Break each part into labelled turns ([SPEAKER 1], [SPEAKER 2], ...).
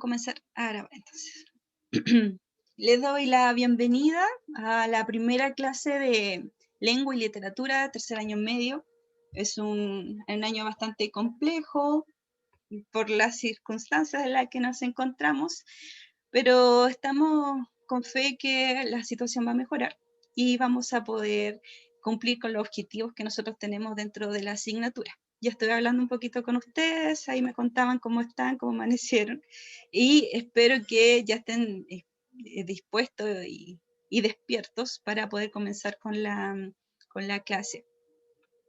[SPEAKER 1] comenzar a grabar entonces. Les doy la bienvenida a la primera clase de lengua y literatura, tercer año medio. Es un año bastante complejo por las circunstancias en las que nos encontramos, pero estamos con fe que la situación va a mejorar y vamos a poder cumplir con los objetivos que nosotros tenemos dentro de la asignatura. Ya estoy hablando un poquito con ustedes, ahí me contaban cómo están, cómo amanecieron, y espero que ya estén dispuestos y despiertos para poder comenzar con la clase.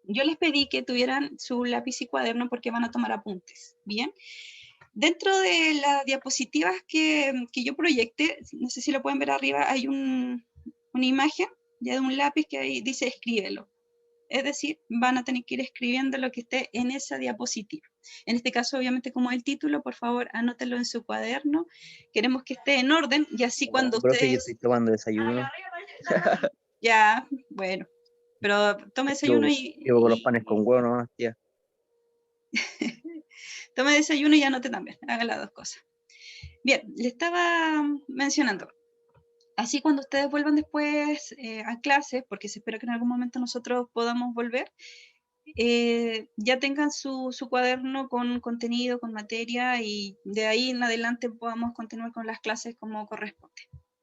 [SPEAKER 1] Yo les pedí que tuvieran su lápiz y cuaderno porque van a tomar apuntes, ¿bien? Dentro de las diapositivas que yo proyecté, no sé si lo pueden ver arriba, hay una imagen ya de un lápiz que ahí dice escríbelo. Es decir, van a tener que ir escribiendo lo que esté en esa diapositiva. En este caso, obviamente, como el título, por favor, anótenlo en su cuaderno. Queremos que esté en orden y así cuando
[SPEAKER 2] No, profe, yo
[SPEAKER 1] ustedes...
[SPEAKER 2] estoy tomando desayuno.
[SPEAKER 1] Ya, bueno, pero tome desayuno
[SPEAKER 2] Llevo con los panes con huevo nomás, tía.
[SPEAKER 1] Tome desayuno y anote también. Haga las dos cosas. Bien, le estaba mencionando. Así cuando ustedes vuelvan después a clase, porque se espera que en algún momento nosotros podamos volver, ya tengan su cuaderno con contenido, con materia, y de ahí en adelante podamos continuar con las clases como corresponde.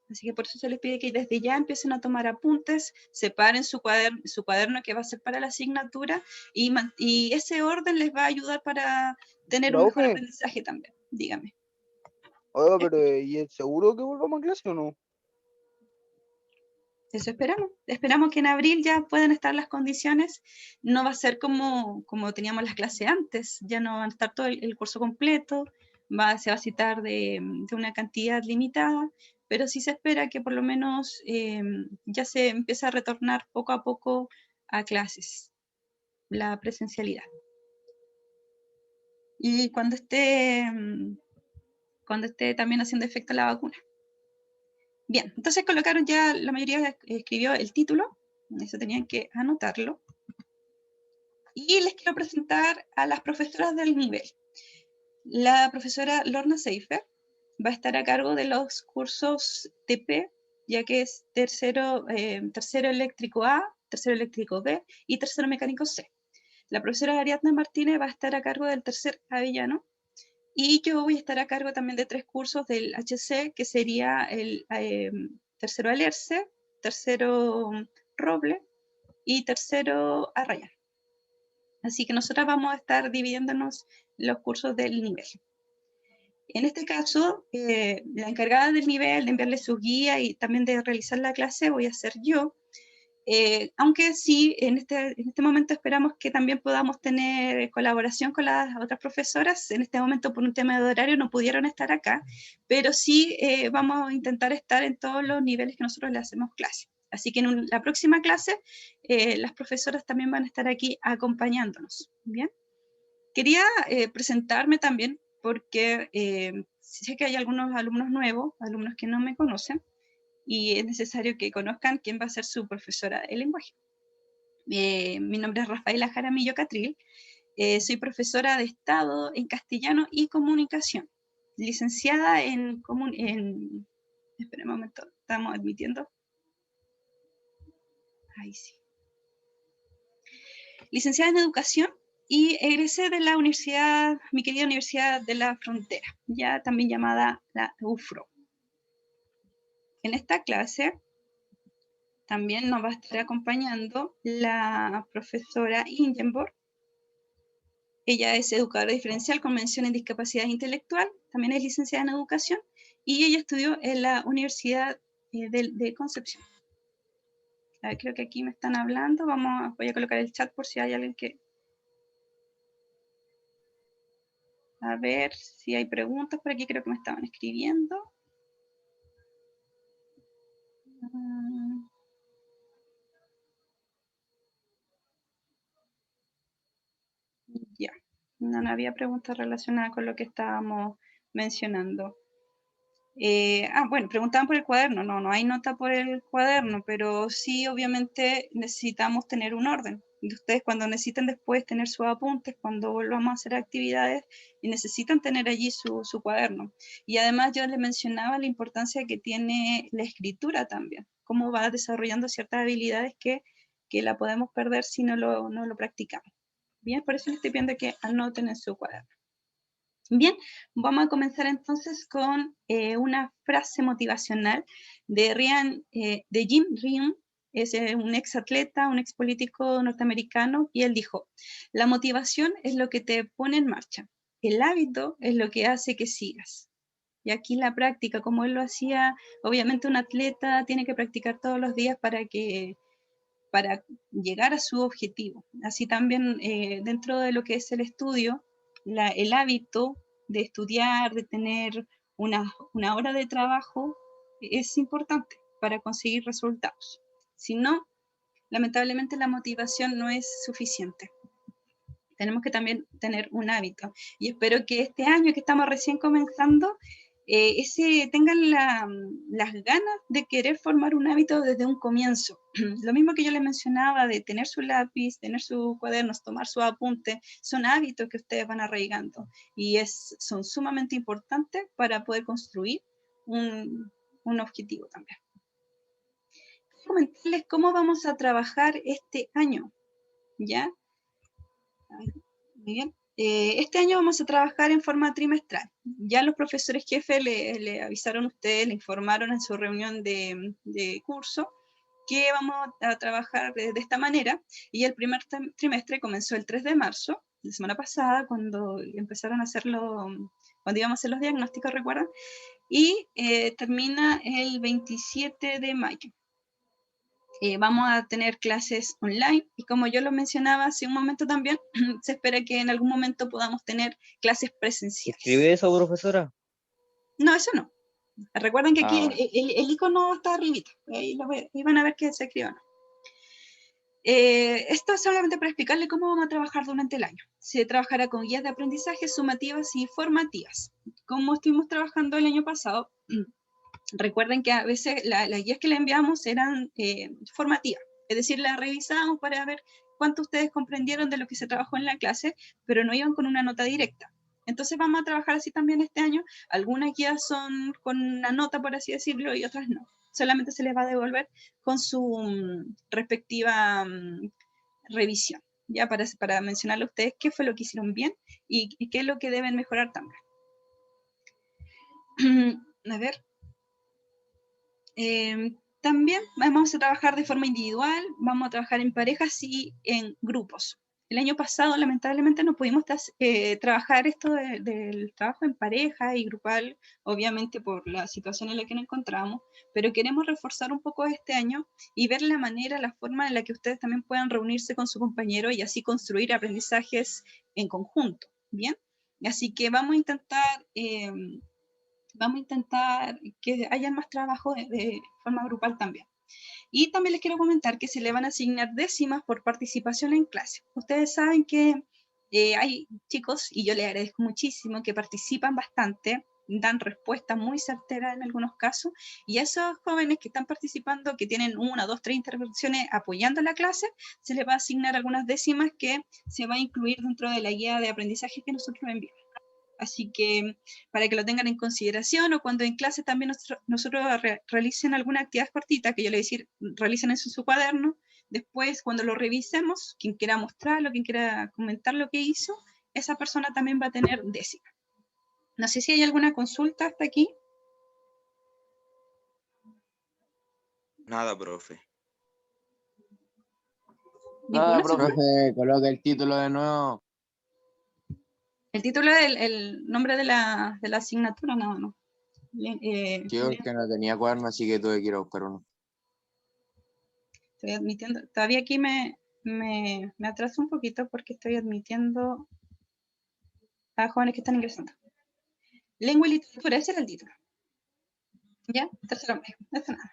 [SPEAKER 1] Así que por eso se les pide que desde ya empiecen a tomar apuntes, separen su cuaderno que va a ser para la asignatura, y ese orden les va a ayudar para tener un mejor
[SPEAKER 3] Profe,
[SPEAKER 1] aprendizaje también. Dígame.
[SPEAKER 3] oiga, pero ¿y es seguro que volvamos a clase o no?
[SPEAKER 1] Eso esperamos. Esperamos que en abril ya puedan estar las condiciones. No va a ser como teníamos las clases antes. Ya no va a estar todo el curso completo. Se va a citar de una cantidad limitada. Pero sí se espera que por lo menos ya se empiece a retornar poco a poco a clases, la presencialidad. Y cuando esté también haciendo efecto la vacuna. Bien, entonces colocaron ya, la mayoría escribió el título, eso tenían que anotarlo. Y les quiero presentar a las profesoras del nivel. La profesora Lorna Seifer va a estar a cargo de los cursos TP, ya que es tercero eléctrico A, tercero eléctrico B y tercero mecánico C. La profesora Ariadna Martínez va a estar a cargo del tercer avellano, y yo voy a estar a cargo también de 3 cursos del HC, que sería el tercero Alerce, tercero Roble y tercero Arrayán. Así que nosotras vamos a estar dividiéndonos los cursos del nivel. En este caso, la encargada del nivel de enviarle sus guías y también de realizar la clase voy a ser yo. Aunque sí, en este momento esperamos que también podamos tener colaboración con las otras profesoras. En este momento, por un tema de horario, no pudieron estar acá, pero sí vamos a intentar estar en todos los niveles que nosotros le hacemos clase. Así que en la próxima clase, las profesoras también van a estar aquí acompañándonos. Bien. Quería presentarme también porque sé que hay algunos alumnos nuevos, alumnos que no me conocen, y es necesario que conozcan quién va a ser su profesora de lenguaje. Mi nombre es Rafaela Jaramillo Catril, soy profesora de Estado en Castellano y Comunicación, licenciada en espera un momento, estamos admitiendo. Ahí sí. Licenciada en Educación y egresé de la universidad, mi querida Universidad de la Frontera, ya también llamada la UFRO. En esta clase también nos va a estar acompañando la profesora Ingenborg. Ella es educadora diferencial con mención en discapacidad intelectual, también es licenciada en educación, y ella estudió en la Universidad de Concepción. Creo que aquí me están hablando, voy a colocar el chat por si hay alguien que... A ver si hay preguntas por aquí, creo que me estaban escribiendo. Ya, no había preguntas relacionadas con lo que estábamos mencionando. Bueno, preguntaban por el cuaderno. No hay nota por el cuaderno, pero sí, obviamente, necesitamos tener un orden. Y ustedes cuando necesiten después tener sus apuntes, cuando volvamos a hacer actividades, y necesitan tener allí su cuaderno. Y además yo les mencionaba la importancia que tiene la escritura también, cómo va desarrollando ciertas habilidades que la podemos perder si no lo practicamos. Bien, por eso les estoy pidiendo que anoten en su cuaderno. Bien, vamos a comenzar entonces con una frase motivacional de Jim Rohn. Es un ex atleta, un ex político norteamericano, y él dijo: la motivación es lo que te pone en marcha, el hábito es lo que hace que sigas. Y aquí la práctica, como él lo hacía, obviamente un atleta tiene que practicar todos los días para llegar a su objetivo. Así también dentro de lo que es el estudio, el hábito de estudiar, de tener una hora de trabajo, es importante para conseguir resultados. Si no, lamentablemente la motivación no es suficiente. Tenemos que también tener un hábito. Y espero que este año que estamos recién comenzando, tengan las ganas de querer formar un hábito desde un comienzo. Lo mismo que yo les mencionaba de tener su lápiz, tener sus cuadernos, tomar su apunte, son hábitos que ustedes van arraigando y son sumamente importantes para poder construir un objetivo también. Quiero comentarles cómo vamos a trabajar este año, ¿ya? Muy bien. Este año vamos a trabajar en forma trimestral. Ya los profesores jefes le avisaron a ustedes, le informaron en su reunión de curso que vamos a trabajar de esta manera, y el primer trimestre comenzó el 3 de marzo, la semana pasada, cuando empezaron a hacerlo, cuando íbamos a hacer los diagnósticos, ¿recuerdan? Y termina el 27 de mayo. Vamos a tener clases online, y como yo lo mencionaba hace un momento también, se espera que en algún momento podamos tener clases presenciales.
[SPEAKER 2] ¿Escribe eso, profesora?
[SPEAKER 1] No, eso no. Recuerden que aquí
[SPEAKER 2] bueno.
[SPEAKER 1] el icono está arribita, ahí van a ver que se escribe o no. Esto es solamente para explicarle cómo vamos a trabajar durante el año. Se trabajará con guías de aprendizaje sumativas y formativas. Como estuvimos trabajando el año pasado, recuerden que a veces las guías que le enviamos eran formativas, es decir, las revisamos para ver cuánto ustedes comprendieron de lo que se trabajó en la clase, pero no iban con una nota directa. Entonces vamos a trabajar así también este año. Algunas guías son con una nota, por así decirlo, y otras no. Solamente se les va a devolver con su respectiva revisión, ya para mencionarle a ustedes qué fue lo que hicieron bien y qué es lo que deben mejorar también. A ver. También vamos a trabajar de forma individual, vamos a trabajar en parejas y en grupos. El año pasado, lamentablemente, no pudimos trabajar esto del trabajo en pareja y grupal, obviamente por la situación en la que nos encontramos, pero queremos reforzar un poco este año y ver la manera, la forma en la que ustedes también puedan reunirse con su compañero y así construir aprendizajes en conjunto, ¿bien? Así que vamos a intentar que haya más trabajo de forma grupal también. Y también les quiero comentar que se le van a asignar décimas por participación en clase. Ustedes saben que hay chicos, y yo les agradezco muchísimo, que participan bastante, dan respuestas muy certeras en algunos casos, y a esos jóvenes que están participando, que tienen 1, 2, 3 intervenciones apoyando la clase, se les va a asignar algunas décimas que se va a incluir dentro de la guía de aprendizaje que nosotros enviamos. Así que para que lo tengan en consideración, o cuando en clase también nosotros realicen alguna actividad cortita, que yo le voy a decir, realicen eso en su cuaderno, después cuando lo revisemos, quien quiera mostrarlo, quien quiera comentar lo que hizo, esa persona también va a tener décima. No sé si hay alguna consulta hasta aquí.
[SPEAKER 4] Nada, profe.
[SPEAKER 3] Nada,
[SPEAKER 1] ¿Ninguna?
[SPEAKER 3] profe, coloca el título de nuevo.
[SPEAKER 1] El título es el nombre de la asignatura, nada más.
[SPEAKER 3] Sí, porque no tenía cuaderno, así que tuve que ir a buscar uno.
[SPEAKER 1] Estoy admitiendo, todavía aquí me atraso un poquito porque estoy admitiendo a jóvenes que están ingresando. Lengua y literatura, ese era el título. ¿Ya? Tercero medio, eso nada.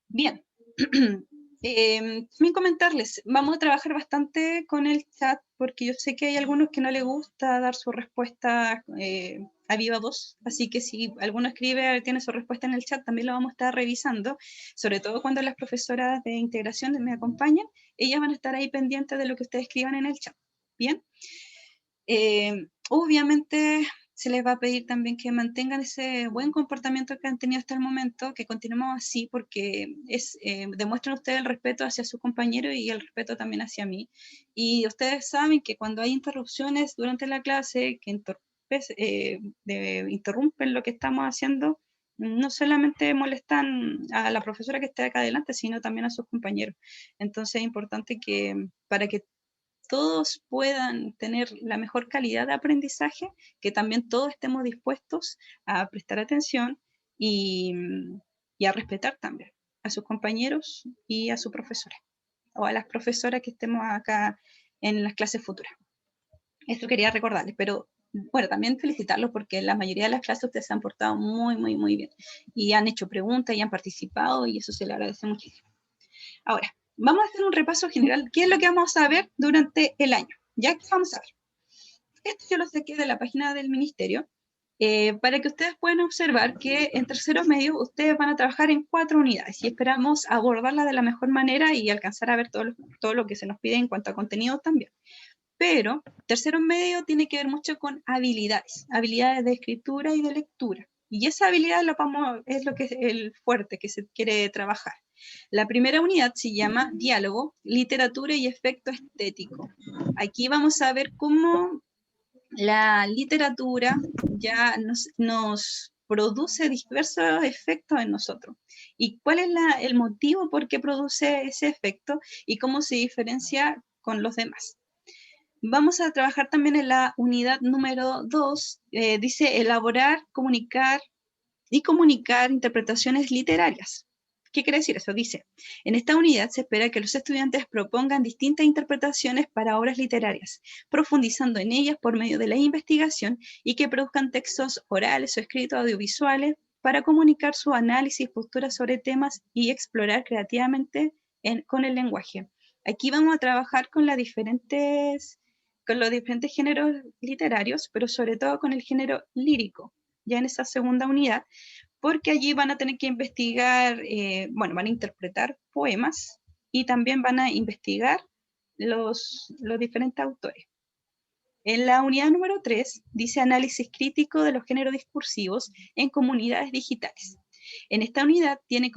[SPEAKER 1] Bien. También comentarles, vamos a trabajar bastante con el chat, porque yo sé que hay algunos que no les gusta dar su respuesta a viva voz, así que si alguno escribe, tiene su respuesta en el chat, también lo vamos a estar revisando, sobre todo cuando las profesoras de integración me acompañan, ellas van a estar ahí pendientes de lo que ustedes escriban en el chat. Bien. Obviamente se les va a pedir también que mantengan ese buen comportamiento que han tenido hasta el momento, que continuemos así, porque demuestran ustedes el respeto hacia su compañero y el respeto también hacia mí. Y ustedes saben que cuando hay interrupciones durante la clase, que interrumpen lo que estamos haciendo, no solamente molestan a la profesora que está acá adelante, sino también a sus compañeros. Entonces es importante que para que todos puedan tener la mejor calidad de aprendizaje, que también todos estemos dispuestos a prestar atención y a respetar también a sus compañeros y a su profesora, o a las profesoras que estemos acá en las clases futuras. Esto quería recordarles, pero bueno, también felicitarlos porque la mayoría de las clases ustedes se han portado muy, muy, muy bien y han hecho preguntas y han participado y eso se le agradece muchísimo. Ahora, vamos a hacer un repaso general. ¿Qué es lo que vamos a ver durante el año? ¿Ya que vamos a ver? Esto yo lo saqué de la página del ministerio para que ustedes puedan observar que en terceros medios ustedes van a trabajar en 4 unidades y esperamos abordarla de la mejor manera y alcanzar a ver todo lo que se nos pide en cuanto a contenido también. Pero tercero medio tiene que ver mucho con habilidades de escritura y de lectura. Y esa habilidad es lo que es el fuerte que se quiere trabajar. La primera unidad se llama diálogo, literatura y efecto estético. Aquí vamos a ver cómo la literatura ya nos produce diversos efectos en nosotros. ¿Y cuál es el motivo por qué produce ese efecto y cómo se diferencia con los demás? Vamos a trabajar también en la unidad número 2, dice elaborar, comunicar interpretaciones literarias. ¿Qué quiere decir eso? Dice, en esta unidad se espera que los estudiantes propongan distintas interpretaciones para obras literarias, profundizando en ellas por medio de la investigación y que produzcan textos orales o escritos audiovisuales para comunicar su análisis, posturas sobre temas y explorar creativamente con el lenguaje. Aquí vamos a trabajar con los diferentes géneros literarios, pero sobre todo con el género lírico, ya en esa segunda unidad, porque allí van a tener que investigar, van a interpretar poemas y también van a investigar los diferentes autores. En la unidad número 3 dice análisis crítico de los géneros discursivos en comunidades digitales. Esta unidad tiene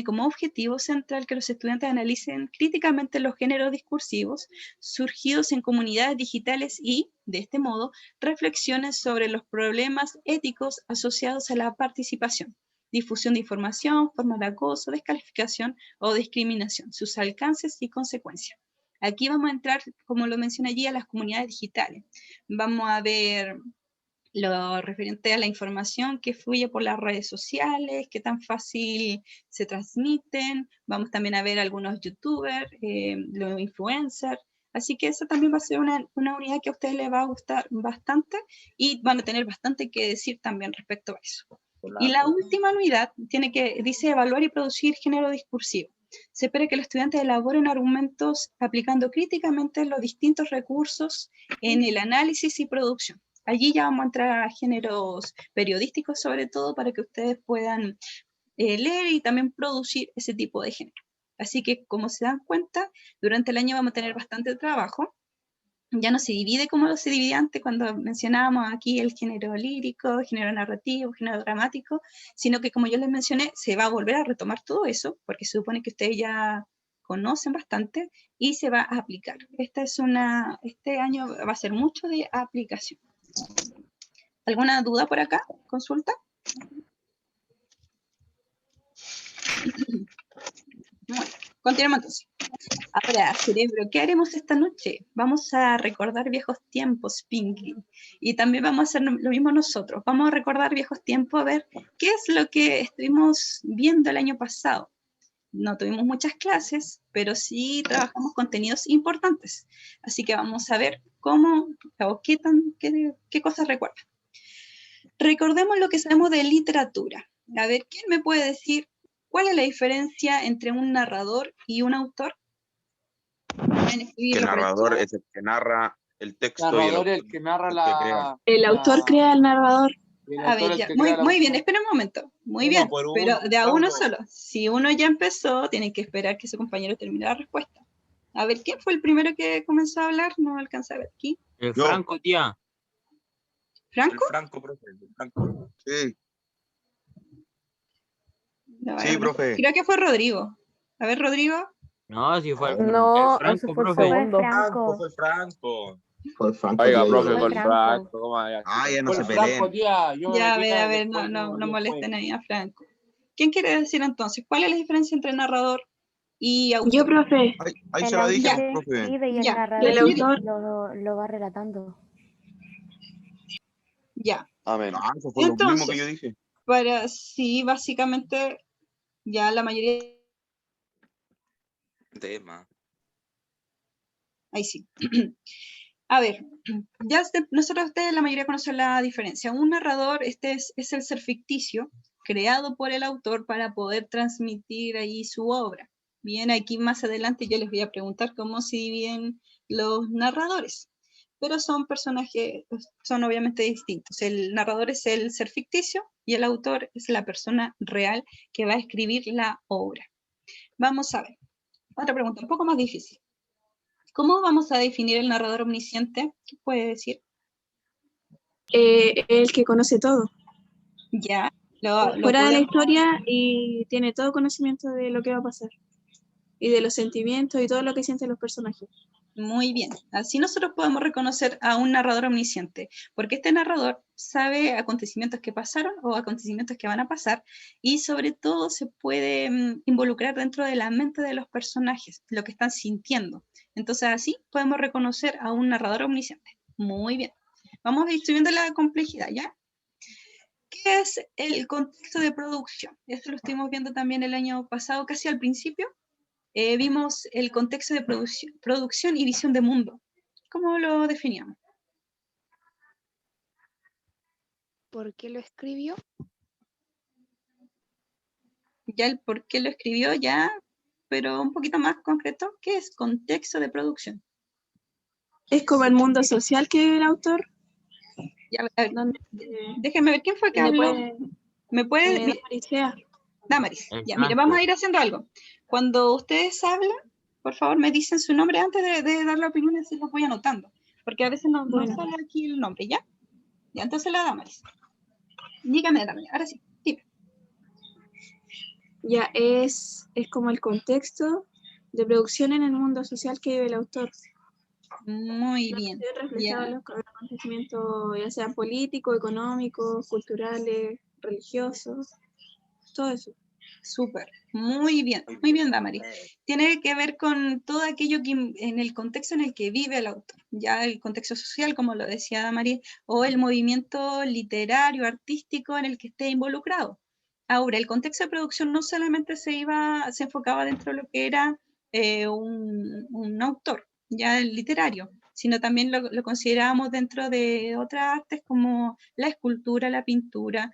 [SPEAKER 1] como objetivo central que los estudiantes analicen críticamente los géneros discursivos surgidos en comunidades digitales y, de este modo, reflexionen sobre los problemas éticos asociados a la participación, difusión de información, formas de acoso, descalificación o discriminación, sus alcances y consecuencias. Aquí vamos a entrar, como lo mencioné allí, a las comunidades digitales. Vamos a ver lo referente a la información que fluye por las redes sociales, qué tan fácil se transmiten. Vamos también a ver algunos youtubers, los influencers. Así que esa también va a ser una unidad que a ustedes les va a gustar bastante y van a tener bastante que decir también respecto a eso. Y la última unidad dice evaluar y producir género discursivo. Se espera que los estudiantes elaboren argumentos aplicando críticamente los distintos recursos en el análisis y producción. Allí ya vamos a entrar a géneros periodísticos sobre todo para que ustedes puedan leer y también producir ese tipo de género. Así que como se dan cuenta, durante el año vamos a tener bastante trabajo. Ya no se divide como se dividía antes cuando mencionábamos aquí el género lírico, género narrativo, género dramático, sino que como yo les mencioné, se va a volver a retomar todo eso, porque se supone que ustedes ya conocen bastante y se va a aplicar. Este año va a ser mucho de aplicación. ¿Alguna duda por acá? ¿Consulta? Bueno, continuamos entonces. Ahora, cerebro, ¿qué haremos esta noche? Vamos a recordar viejos tiempos, Pinky. Y también vamos a hacer lo mismo nosotros. Vamos a recordar viejos tiempos, a ver qué es lo que estuvimos viendo el año pasado. No tuvimos muchas clases, pero sí trabajamos contenidos importantes. Así que vamos a ver cómo o qué cosas recuerdan. Recordemos lo que sabemos de literatura. A ver, ¿quién me puede decir cuál es la diferencia entre un narrador y un autor?
[SPEAKER 2] El narrador es el que narra el texto.
[SPEAKER 3] Narrador es el que narra
[SPEAKER 1] el autor crea el narrador.
[SPEAKER 3] A
[SPEAKER 1] ver, ya. Muy bien, espera un momento. Muy bien, pero de a uno solo. Si uno ya empezó, tienen que esperar que su compañero termine la respuesta. A ver, ¿quién fue el primero que comenzó a hablar? No alcanza a ver aquí.
[SPEAKER 4] El Franco, tía.
[SPEAKER 1] ¿Franco?
[SPEAKER 2] El Franco, profe. El Franco. Sí.
[SPEAKER 1] No,
[SPEAKER 2] Sí, profe.
[SPEAKER 1] creo que fue Rodrigo. A ver, Rodrigo.
[SPEAKER 4] No, si fue
[SPEAKER 5] No,
[SPEAKER 4] el Franco,
[SPEAKER 5] ese fue el
[SPEAKER 4] profe.
[SPEAKER 5] segundo.
[SPEAKER 2] Fue el Franco.
[SPEAKER 6] Fue el Franco.
[SPEAKER 7] Oiga,
[SPEAKER 6] tía,
[SPEAKER 7] profe,
[SPEAKER 6] yo-
[SPEAKER 7] fue el
[SPEAKER 5] Franco.
[SPEAKER 7] Franco. ¿Cómo vaya?
[SPEAKER 2] Ah, ya no
[SPEAKER 4] Fue
[SPEAKER 2] se
[SPEAKER 4] el Franco,
[SPEAKER 2] peleen.
[SPEAKER 4] tía. Yo
[SPEAKER 1] Ya,
[SPEAKER 4] me
[SPEAKER 1] a ver,
[SPEAKER 4] después,
[SPEAKER 1] no molesten
[SPEAKER 4] después.
[SPEAKER 1] ahí a Franco. ¿Quién quiere decir entonces? ¿Cuál es la diferencia entre narrador y autor?
[SPEAKER 8] Yo, profe.
[SPEAKER 2] Ahí
[SPEAKER 5] El
[SPEAKER 2] se la dije,
[SPEAKER 5] autor
[SPEAKER 2] profe.
[SPEAKER 5] escribe y el
[SPEAKER 1] Ya,
[SPEAKER 5] narrador
[SPEAKER 8] el autor.
[SPEAKER 5] lo va relatando.
[SPEAKER 1] Ya.
[SPEAKER 7] Amén.
[SPEAKER 2] Ah, eso fue lo mismo que yo dije.
[SPEAKER 1] Sí, básicamente, ya la mayoría.
[SPEAKER 2] Tema.
[SPEAKER 1] Ahí sí. A ver, nosotros ustedes la mayoría conocen la diferencia. Un narrador, es el ser ficticio creado por el autor para poder transmitir ahí su obra. Bien, aquí más adelante yo les voy a preguntar cómo se dividen los narradores, pero son personajes, son obviamente distintos. El narrador es el ser ficticio y el autor es la persona real que va a escribir la obra. Vamos a ver. Otra pregunta, un poco más difícil. ¿Cómo vamos a definir el narrador omnisciente? ¿Qué puede decir?
[SPEAKER 8] El que conoce todo.
[SPEAKER 1] Ya.
[SPEAKER 8] Fuera de la historia y tiene todo conocimiento de lo que va a pasar. Y de los sentimientos y todo lo que sienten los personajes.
[SPEAKER 1] Muy bien. Así nosotros podemos reconocer a un narrador omnisciente, porque este narrador sabe acontecimientos que pasaron o acontecimientos que van a pasar y sobre todo se puede involucrar dentro de la mente de los personajes, lo que están sintiendo. Entonces así podemos reconocer a un narrador omnisciente. Muy bien. Vamos a ir subiendo la complejidad, ¿ya? ¿Qué es el contexto de producción? Esto lo estuvimos viendo también el año pasado, casi al principio. Vimos el contexto de producción y visión de mundo. ¿Cómo lo definíamos?
[SPEAKER 9] ¿Por qué lo escribió?
[SPEAKER 1] Ya el por qué lo escribió, ya, pero un poquito más concreto, ¿qué es contexto de producción?
[SPEAKER 8] Es como el mundo social que vive el autor.
[SPEAKER 1] Ya, déjenme ver quién fue que habló. ¿Me puede?
[SPEAKER 8] Damaris sea.
[SPEAKER 1] Damaris. Ya, mire, vamos a ir haciendo algo. Cuando ustedes hablan, por favor me dicen su nombre antes de dar la opinión, así los voy anotando. Porque a veces no sale aquí el nombre, ¿ya? Ya, entonces la Damaris. Dígame, Damaris, ahora sí, dime.
[SPEAKER 8] Ya, es como el contexto de producción en el mundo social que vive el autor.
[SPEAKER 1] Muy bien.
[SPEAKER 8] Reflejado en los acontecimientos, ya sean políticos, económicos, culturales, religiosos, todo eso.
[SPEAKER 1] Súper, muy bien, Damaris. Tiene que ver con todo aquello que en el contexto en el que vive el autor, ya el contexto social, como lo decía Damaris, o el movimiento literario, artístico en el que esté involucrado. Ahora, el contexto de producción no solamente se enfocaba dentro de lo que era un autor, ya el literario, sino también lo considerábamos dentro de otras artes como la escultura, la pintura.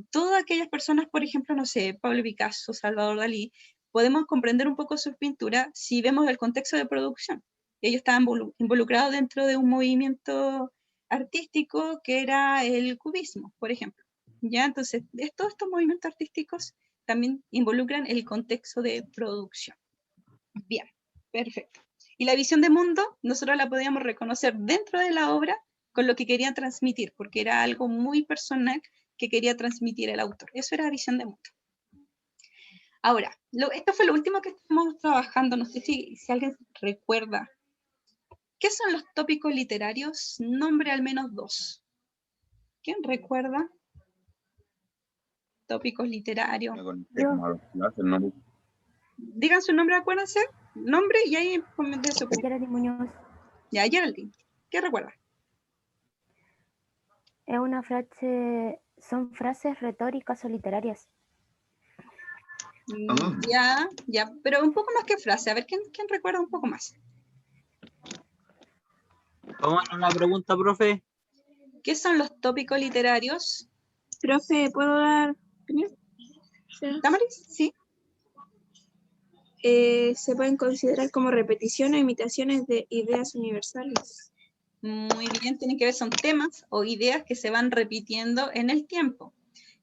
[SPEAKER 1] Todas aquellas personas, por ejemplo, no sé, Pablo Picasso, Salvador Dalí, podemos comprender un poco sus pinturas si vemos el contexto de producción. Ellos estaban involucrados dentro de un movimiento artístico que era el cubismo, por ejemplo. ¿Ya? Entonces, todos estos movimientos artísticos también involucran el contexto de producción. Bien, perfecto. Y la visión de mundo, nosotros la podíamos reconocer dentro de la obra con lo que querían transmitir, porque era algo muy personal que quería transmitir el autor. Eso era visión de mundo. Ahora, esto fue lo último que estamos trabajando, no sé si alguien recuerda. ¿Qué son los tópicos literarios? Nombre al menos 2. ¿Quién recuerda? Tópicos literarios. Digan su nombre, acuérdense. Nombre y ahí comenten su opinión.
[SPEAKER 5] Geraldine Muñoz.
[SPEAKER 1] Ya, Geraldine. ¿Qué recuerda?
[SPEAKER 5] Es una frase, son frases retóricas o literarias.
[SPEAKER 1] Ya, pero un poco más que frase. A ver, ¿quién recuerda un poco más?
[SPEAKER 4] ¿Cómo era la pregunta, profe?
[SPEAKER 1] ¿Qué son los tópicos literarios?
[SPEAKER 8] Profe, ¿puedo dar opinión?
[SPEAKER 1] ¿Damaris? Sí.
[SPEAKER 8] Se pueden considerar como repeticiones o imitaciones de ideas universales.
[SPEAKER 1] Muy bien, tienen que ver, son temas o ideas que se van repitiendo en el tiempo.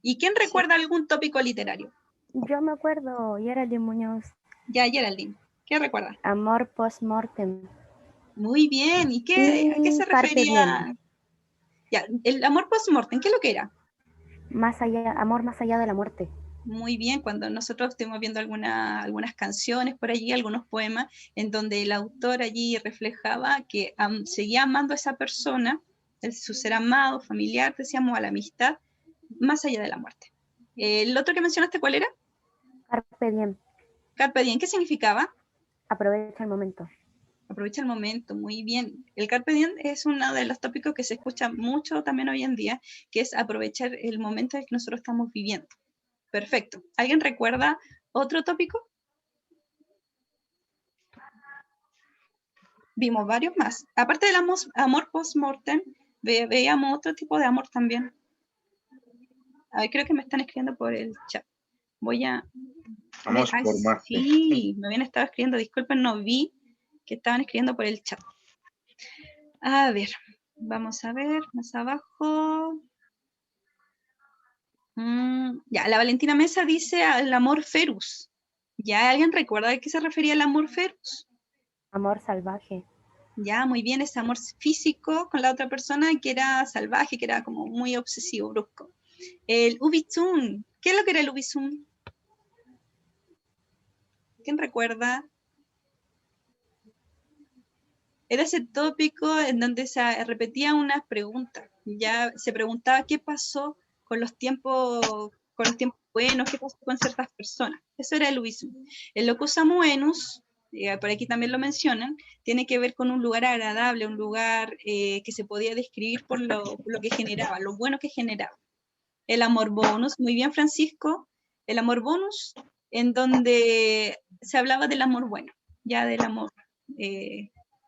[SPEAKER 1] ¿Y quién recuerda algún tópico literario?
[SPEAKER 5] Yo me acuerdo, Geraldine Muñoz.
[SPEAKER 1] Ya, Geraldine, ¿Qué recuerdan?
[SPEAKER 5] Amor post-mortem.
[SPEAKER 1] Muy bien. ¿Y a qué se
[SPEAKER 5] Carpe
[SPEAKER 1] refería?
[SPEAKER 5] diem.
[SPEAKER 1] Ya, el amor post-mortem, ¿qué es lo que era?
[SPEAKER 5] Amor más allá de la muerte.
[SPEAKER 1] Muy bien, cuando nosotros estuvimos viendo algunas canciones por allí, algunos poemas, en donde el autor allí reflejaba que seguía amando a esa persona, su ser amado, familiar, decíamos, a la amistad, más allá de la muerte. ¿El otro que mencionaste cuál era?
[SPEAKER 5] Carpe diem.
[SPEAKER 1] Carpe diem, ¿qué significaba?
[SPEAKER 5] Aprovecha el momento.
[SPEAKER 1] Aprovecha el momento, muy bien. El carpe diem es uno de los tópicos que se escucha mucho también hoy en día, que es aprovechar el momento en que nosotros estamos viviendo. Perfecto. ¿Alguien recuerda otro tópico? Vimos varios más. Aparte del amor post-mortem, veíamos otro tipo de amor también. A ver, creo que me están escribiendo por el chat. Voy a...
[SPEAKER 2] Vamos por Marte.
[SPEAKER 1] Sí, me habían estado escribiendo, disculpen, no vi que estaban escribiendo por el chat. A ver, vamos a ver, más abajo. Ya, la Valentina Mesa dice al amor ferus. ¿Ya alguien recuerda a qué se refería el amor ferus?
[SPEAKER 5] Amor salvaje.
[SPEAKER 1] Ya, muy bien, ese amor físico con la otra persona que era salvaje, que era como muy obsesivo, brusco. El Ubizun, ¿qué es lo que era el Ubizun? ¿Quién recuerda? Era ese tópico en donde se repetía unas preguntas. Ya se preguntaba qué pasó con los tiempos buenos, qué pasó con ciertas personas. Eso era el Ubizun. El locus amoenus, por aquí también lo mencionan, tiene que ver con un lugar agradable, un lugar que se podía describir por lo que generaba, lo bueno que generaba. El amor bonus, muy bien Francisco, el amor bonus, en donde se hablaba del amor bueno, ya del amor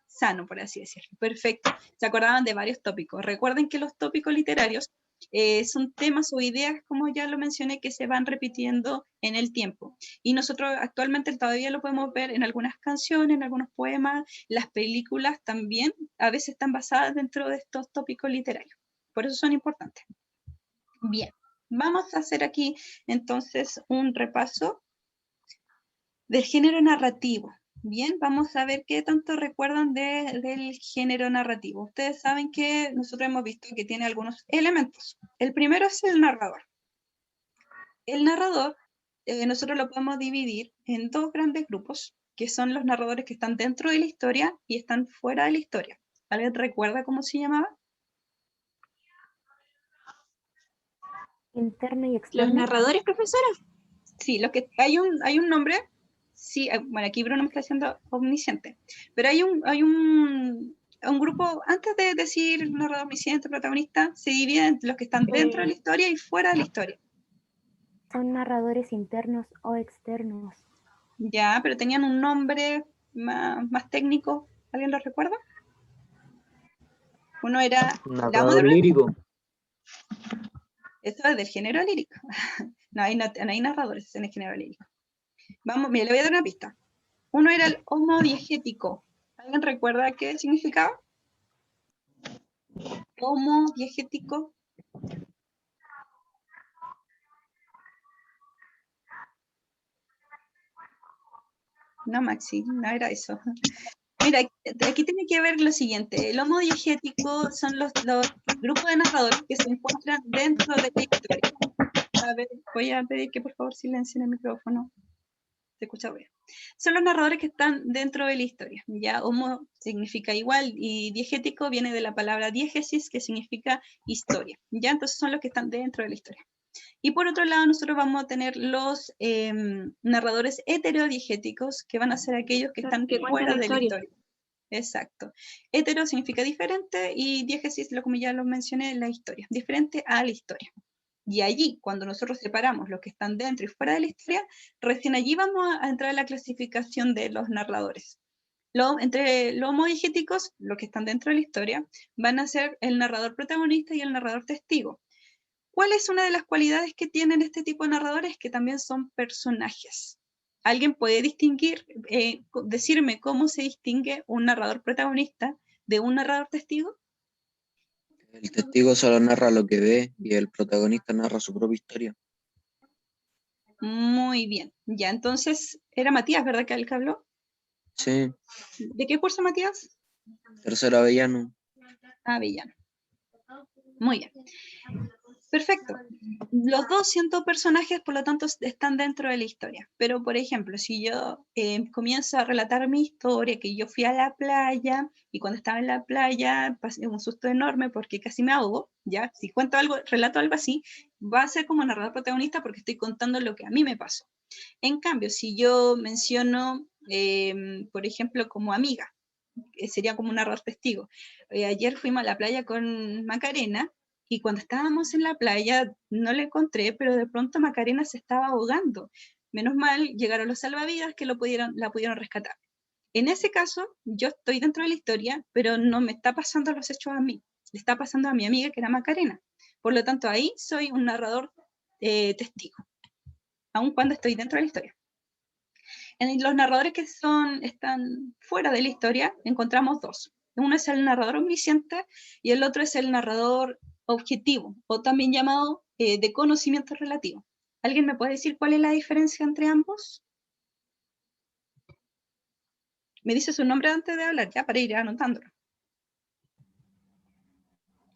[SPEAKER 1] sano, por así decirlo. Perfecto, se acordaban de varios tópicos. Recuerden que los tópicos literarios son temas o ideas, como ya lo mencioné, que se van repitiendo en el tiempo. Y nosotros actualmente todavía lo podemos ver en algunas canciones, en algunos poemas, las películas también a veces están basadas dentro de estos tópicos literarios. Por eso son importantes. Bien, vamos a hacer aquí entonces un repaso del género narrativo. Bien, vamos a ver qué tanto recuerdan del género narrativo. Ustedes saben que nosotros hemos visto que tiene algunos elementos. El primero es el narrador. El narrador, nosotros lo podemos dividir en dos grandes grupos, que son los narradores que están dentro de la historia y están fuera de la historia. ¿Alguien recuerda cómo se llamaba?
[SPEAKER 5] Interno y
[SPEAKER 8] ¿Los
[SPEAKER 5] externo.
[SPEAKER 8] narradores, profesora?
[SPEAKER 1] Sí, hay un nombre, sí, bueno, aquí Bruno me está haciendo omnisciente, pero hay un grupo, antes de decir narrador, omnisciente, protagonista, se divide en los que están dentro de la historia y fuera de la historia.
[SPEAKER 5] Son narradores internos o externos.
[SPEAKER 1] Ya, pero tenían un nombre más técnico, ¿alguien lo recuerda? Uno era...
[SPEAKER 4] Narrador lírico.
[SPEAKER 1] Esto es del género lírico. No hay narradores en el género lírico. Vamos, mira, le voy a dar una pista. Uno era el homodiegético. ¿Alguien recuerda qué significaba? Homodiegético. No, Maxi, no era eso. Mira, aquí tiene que ver lo siguiente. El homodiegético son los grupos de narradores que se encuentran dentro de la historia. A ver, voy a pedir que por favor silencien el micrófono. Se escucha bien. Son los narradores que están dentro de la historia. Ya, homo significa igual y diegético viene de la palabra diégesis, que significa historia. Ya, entonces son los que están dentro de la historia. Y por otro lado, nosotros vamos a tener los narradores heterodiegéticos, que van a ser aquellos que están fuera de la historia. Exacto. Hetero significa diferente y diégesis, como ya lo mencioné, la historia. Diferente a la historia. Y allí, cuando nosotros separamos los que están dentro y fuera de la historia, recién allí vamos a entrar a la clasificación de los narradores. Entre los homodiegéticos, los que están dentro de la historia, van a ser el narrador protagonista y el narrador testigo. ¿Cuál es una de las cualidades que tienen este tipo de narradores? Que también son personajes. ¿Alguien puede distinguir, decirme cómo se distingue un narrador protagonista de un narrador testigo?
[SPEAKER 6] El testigo solo narra lo que ve y el protagonista narra su propia historia.
[SPEAKER 1] Muy bien. Ya, entonces, era Matías, ¿verdad que el que habló?
[SPEAKER 6] Sí,
[SPEAKER 1] ¿De qué curso, Matías?
[SPEAKER 6] tercero avellano.
[SPEAKER 1] Avellano. Muy bien. Perfecto. Los dos siendo personajes, por lo tanto, están dentro de la historia. Pero, por ejemplo, si yo comienzo a relatar mi historia, que yo fui a la playa, y cuando estaba en la playa pasé un susto enorme porque casi me ahogo, ¿ya? Si cuento algo, relato algo así, va a ser como narrador protagonista porque estoy contando lo que a mí me pasó. En cambio, si yo menciono, por ejemplo, como amiga, sería como un narrador testigo. Ayer fuimos a la playa con Macarena, y cuando estábamos en la playa no la encontré, pero de pronto Macarena se estaba ahogando. Menos mal, llegaron los salvavidas que la pudieron rescatar. En ese caso, yo estoy dentro de la historia, pero no me está pasando los hechos a mí, le está pasando a mi amiga que era Macarena. Por lo tanto, ahí soy un narrador testigo, aun cuando estoy dentro de la historia. En los narradores que están fuera de la historia, encontramos dos. Uno es el narrador omnisciente y el otro es el narrador objetivo, o también llamado de conocimiento relativo. ¿Alguien me puede decir cuál es la diferencia entre ambos? Me dice su nombre antes de hablar, ya, para ir anotándolo.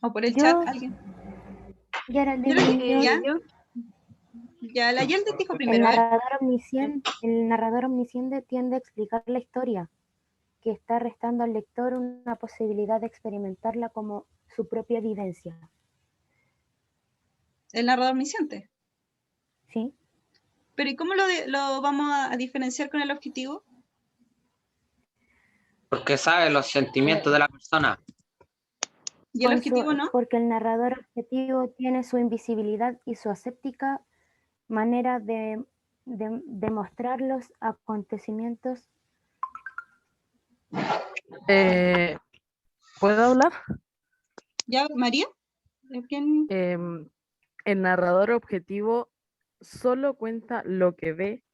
[SPEAKER 1] O por el chat, alguien. Ya, la Yelda dijo primero.
[SPEAKER 5] El narrador omnisciente tiende a explicar la historia, que está restando al lector una posibilidad de experimentarla como su propia vivencia.
[SPEAKER 1] ¿El narrador omnisciente?
[SPEAKER 5] Sí.
[SPEAKER 1] Pero ¿y cómo lo vamos a diferenciar con el objetivo?
[SPEAKER 4] Porque sabe los sentimientos de la persona.
[SPEAKER 1] ¿Y el objetivo no?
[SPEAKER 5] Porque el narrador objetivo tiene su invisibilidad y su aséptica manera de mostrar los acontecimientos.
[SPEAKER 7] ¿Puedo hablar?
[SPEAKER 1] ¿Ya, María? ¿Quién?
[SPEAKER 7] El narrador objetivo solo cuenta lo que ve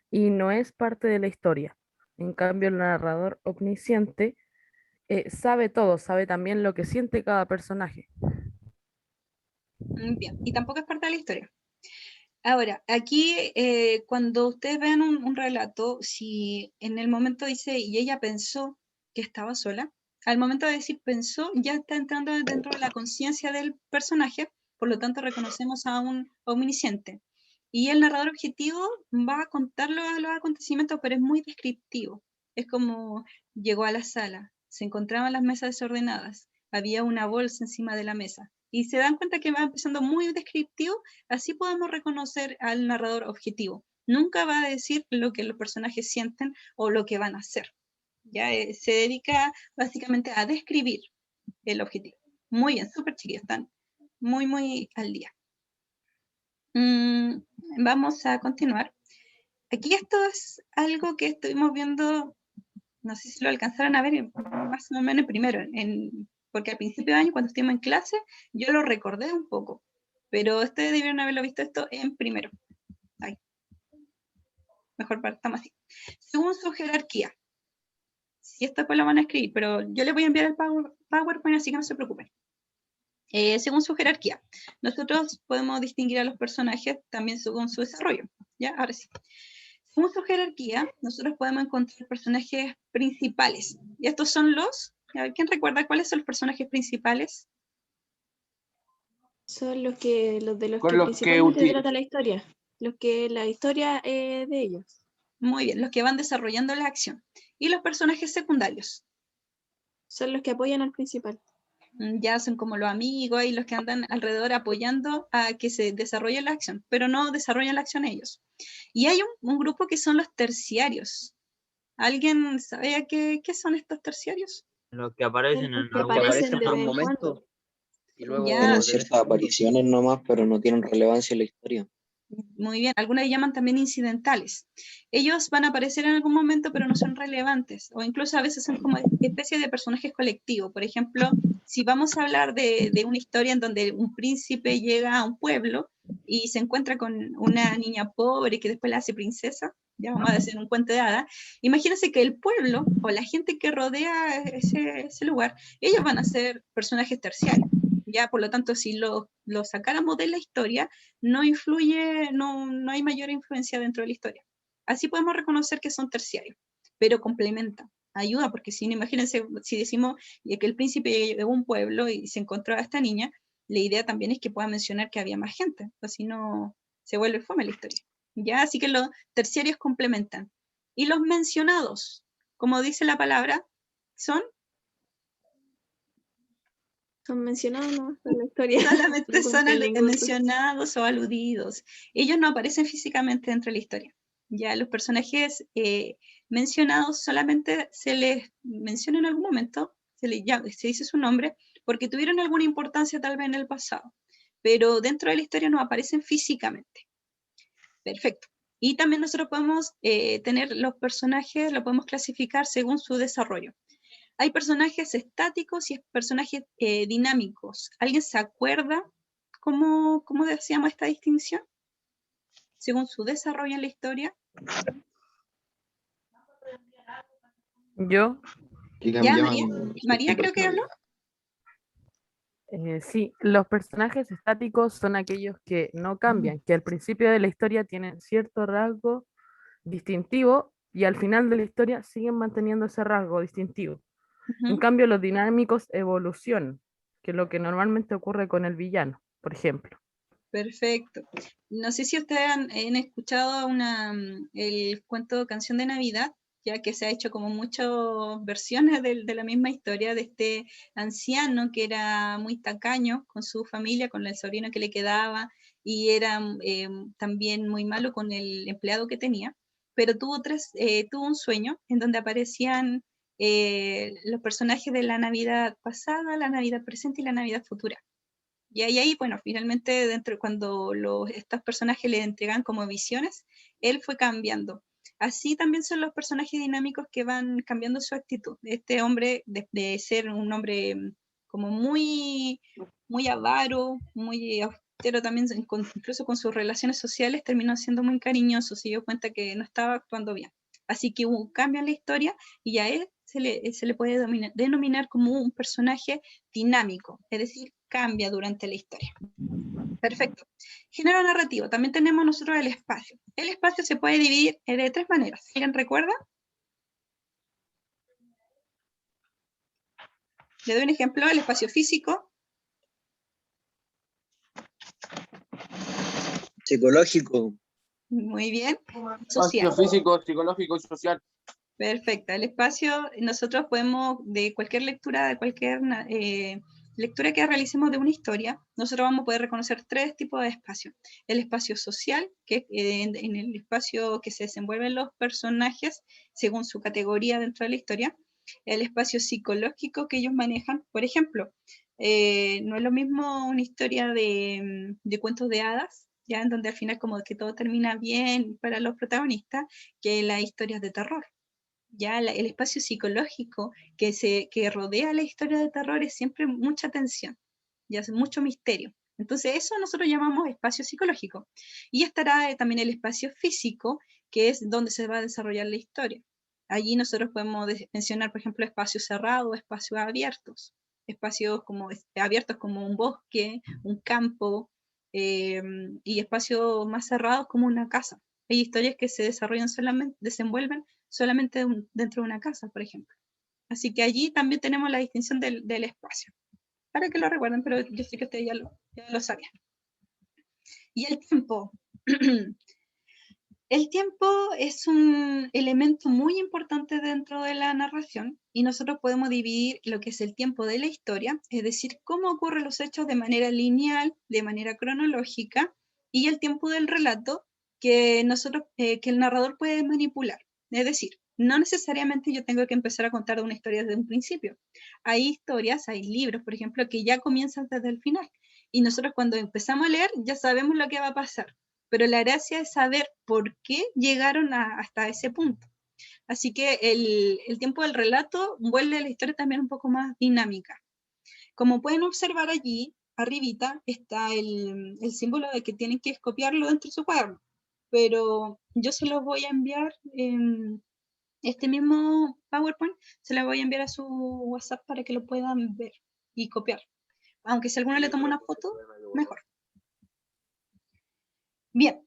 [SPEAKER 7] y no es parte de la historia. En cambio, el narrador omnisciente sabe todo, sabe también lo que siente cada personaje.
[SPEAKER 1] Bien, y tampoco es parte de la historia. Ahora, aquí cuando ustedes vean un relato, si en el momento dice, y ella pensó que estaba sola, al momento de decir pensó, ya está entrando dentro de la conciencia del personaje, por lo tanto reconocemos a un omnisciente. Y el narrador objetivo va a contar los acontecimientos, pero es muy descriptivo. Es como llegó a la sala, se encontraban las mesas desordenadas, había una bolsa encima de la mesa. Y se dan cuenta que va empezando muy descriptivo, así podemos reconocer al narrador objetivo. Nunca va a decir lo que los personajes sienten o lo que van a hacer. ¿Ya? Se dedica básicamente a describir el objetivo. Muy bien, súper chiquillos, están muy, muy al día. Vamos a continuar. Aquí esto es algo que estuvimos viendo, no sé si lo alcanzaron a ver más o menos primero, porque al principio de año, cuando estuvimos en clase, yo lo recordé un poco, pero ustedes debieron haberlo visto esto en primero. Ahí. Mejor partamos así. Según su jerarquía. Si esto después lo van a escribir, pero yo les voy a enviar el PowerPoint, así que no se preocupen. Según su jerarquía, nosotros podemos distinguir a los personajes también según su desarrollo. ¿Ya? Ahora sí. Según su jerarquía, nosotros podemos encontrar personajes principales. Y estos son los... A ver, ¿quién recuerda cuáles son los personajes principales?
[SPEAKER 8] Son los de los que principalmente trata la historia. Los que la historia de ellos.
[SPEAKER 1] Muy bien, los que van desarrollando la acción. Y los personajes secundarios.
[SPEAKER 8] Son los que apoyan al principal.
[SPEAKER 1] Ya son como los amigos y los que andan alrededor apoyando a que se desarrolle la acción, pero no desarrollan la acción ellos. Y hay un grupo que son los terciarios. ¿Alguien sabe qué son estos terciarios?
[SPEAKER 4] Los que aparecen en
[SPEAKER 2] por un momento y luego
[SPEAKER 6] tienen ciertas apariciones nomás, pero no tienen relevancia en la historia.
[SPEAKER 1] Muy bien, algunos llaman también incidentales. Ellos van a aparecer en algún momento, pero no son relevantes, o incluso a veces son como especie de personajes colectivos. Por ejemplo, si vamos a hablar de una historia en donde un príncipe llega a un pueblo y se encuentra con una niña pobre que después la hace princesa, ya vamos a decir un cuento de hadas, imagínense que el pueblo o la gente que rodea ese lugar, ellos van a ser personajes terciarios. Ya, por lo tanto, si lo sacáramos de la historia, no influye, no hay mayor influencia dentro de la historia. Así podemos reconocer que son terciarios. pero complementa, ayuda, porque si no, imagínense, si decimos que el príncipe llegó a un pueblo y se encontró a esta niña, la idea también es que pueda mencionar que había más gente, así no se vuelve fome la historia. ¿Ya? Así que los terciarios complementan. Y los mencionados, como dice la palabra, son
[SPEAKER 8] mencionados nomás en la historia.
[SPEAKER 1] solamente son
[SPEAKER 8] ningún
[SPEAKER 1] mencionados o aludidos. Ellos no aparecen físicamente dentro de la historia. Ya los personajes mencionados solamente se les menciona en algún momento, se dice su nombre, porque tuvieron alguna importancia tal vez en el pasado, pero dentro de la historia no aparecen físicamente. Perfecto. Y también nosotros podemos tener los personajes, lo podemos clasificar según su desarrollo. Hay personajes estáticos y personajes dinámicos. ¿Alguien se acuerda cómo decíamos esta distinción? Según su desarrollo en la historia.
[SPEAKER 7] Yo,
[SPEAKER 1] ¿Ya, María? María creo que habló.
[SPEAKER 7] sí, los personajes estáticos son aquellos que no cambian, que al principio de la historia tienen cierto rasgo distintivo y al final de la historia siguen manteniendo ese rasgo distintivo. En cambio, los dinámicos evolucionan, que es lo que normalmente ocurre con el villano, por ejemplo.
[SPEAKER 1] Perfecto. No sé si ustedes han escuchado el cuento Canción de Navidad, ya que se ha hecho como muchas versiones de la misma historia de este anciano que era muy tacaño con su familia, con el sobrino que le quedaba, y era también muy malo con el empleado que tenía, pero tuvo un sueño en donde aparecían los personajes de la Navidad pasada, la Navidad presente y la Navidad futura. Y ahí, bueno, finalmente cuando estos personajes le entregan como visiones, él fue cambiando. Así también son los personajes dinámicos que van cambiando su actitud. Este hombre, de ser un hombre como muy, muy avaro, muy austero también, incluso con sus relaciones sociales, terminó siendo muy cariñoso, se dio cuenta que no estaba actuando bien. Así que hubo un cambio en la historia y a él se le puede denominar como un personaje dinámico, es decir, cambia durante la historia. Perfecto. Género narrativo. También tenemos nosotros el espacio. El espacio se puede dividir de 3 maneras. ¿Alguien recuerda? Le doy un ejemplo. El espacio físico.
[SPEAKER 6] Psicológico.
[SPEAKER 1] Muy bien.
[SPEAKER 2] Social. Espacio físico, psicológico y social.
[SPEAKER 1] Perfecto. El espacio, nosotros podemos, de cualquier lectura, de cualquier lectura que realicemos de una historia, nosotros vamos a poder reconocer 3 tipos de espacio. El espacio social, que es en el espacio que se desenvuelven los personajes según su categoría dentro de la historia. El espacio psicológico que ellos manejan, por ejemplo, no es lo mismo una historia de cuentos de hadas, ya en donde al final como que todo termina bien para los protagonistas, que las historias de terror. Ya el espacio psicológico que rodea la historia de terror es siempre mucha tensión, ya es mucho misterio. Entonces eso nosotros llamamos espacio psicológico. Y estará también el espacio físico, que es donde se va a desarrollar la historia. Allí nosotros podemos mencionar, por ejemplo, espacios cerrados, espacios abiertos, espacios abiertos como un bosque, un campo, y espacios más cerrados como una casa. Hay historias que se desenvuelven solamente dentro de una casa, por ejemplo. Así que allí también tenemos la distinción del espacio. Para que lo recuerden, pero yo sé que ustedes ya lo sabían. Y el tiempo. El tiempo es un elemento muy importante dentro de la narración y nosotros podemos dividir lo que es el tiempo de la historia, es decir, cómo ocurren los hechos de manera lineal, de manera cronológica, y el tiempo del relato que el narrador puede manipular. Es decir, no necesariamente yo tengo que empezar a contar una historia desde un principio. Hay historias, hay libros, por ejemplo, que ya comienzan desde el final. Y nosotros cuando empezamos a leer ya sabemos lo que va a pasar. Pero la gracia es saber por qué llegaron hasta ese punto. Así que el tiempo del relato vuelve la historia también un poco más dinámica. Como pueden observar allí, arribita, está el símbolo de que tienen que copiarlo dentro de su cuaderno. Pero yo se los voy a enviar, este mismo PowerPoint, se lo voy a enviar a su WhatsApp para que lo puedan ver y copiar. Aunque si alguno le toma una foto, mejor. Bien,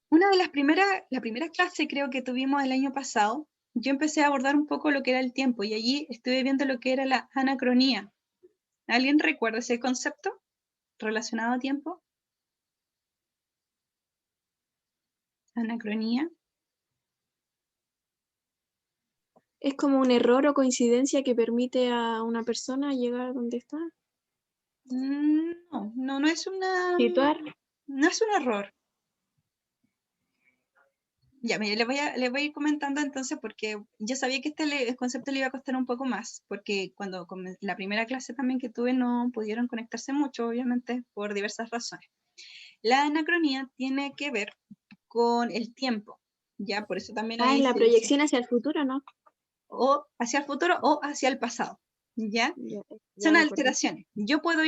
[SPEAKER 1] la primera clase creo que tuvimos el año pasado, yo empecé a abordar un poco lo que era el tiempo y allí estuve viendo lo que era la anacronía. ¿Alguien recuerda ese concepto relacionado a tiempo? Anacronía.
[SPEAKER 8] Es como un error o coincidencia que permite a una persona llegar donde está.
[SPEAKER 1] No es una...
[SPEAKER 8] Situar.
[SPEAKER 1] No es un error. Ya, mire, le voy a ir comentando entonces porque yo sabía que el concepto le iba a costar un poco más, porque cuando la primera clase también que tuve no pudieron conectarse mucho, obviamente, por diversas razones. La anacronía tiene que ver con el tiempo, ya, por eso también ahí
[SPEAKER 8] Es la
[SPEAKER 1] se dice,
[SPEAKER 8] proyección hacia el futuro, ¿no?
[SPEAKER 1] o hacia el futuro o hacia el pasado, ¿ya?
[SPEAKER 8] Ya
[SPEAKER 1] Son
[SPEAKER 8] me acordé.
[SPEAKER 1] alteraciones. Yo puedo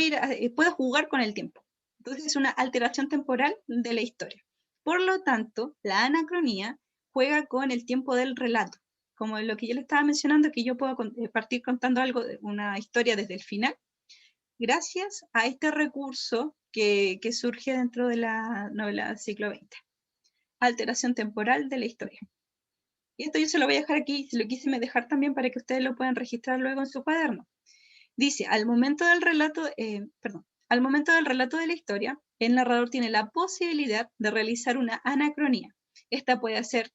[SPEAKER 1] jugar con el tiempo. Entonces es una alteración temporal de la historia. Por lo tanto, la anacronía juega con el tiempo del relato. Como lo que yo le estaba mencionando, que yo puedo partir contando algo, una historia desde el final, gracias a este recurso que surge dentro de la novela del siglo XX. Alteración temporal de la historia. Y esto yo se lo voy a dejar aquí, se lo quise dejar también para que ustedes lo puedan registrar luego en su cuaderno. Dice, al momento del relato de la historia, el narrador tiene la posibilidad de realizar una anacronía. Esta puede ser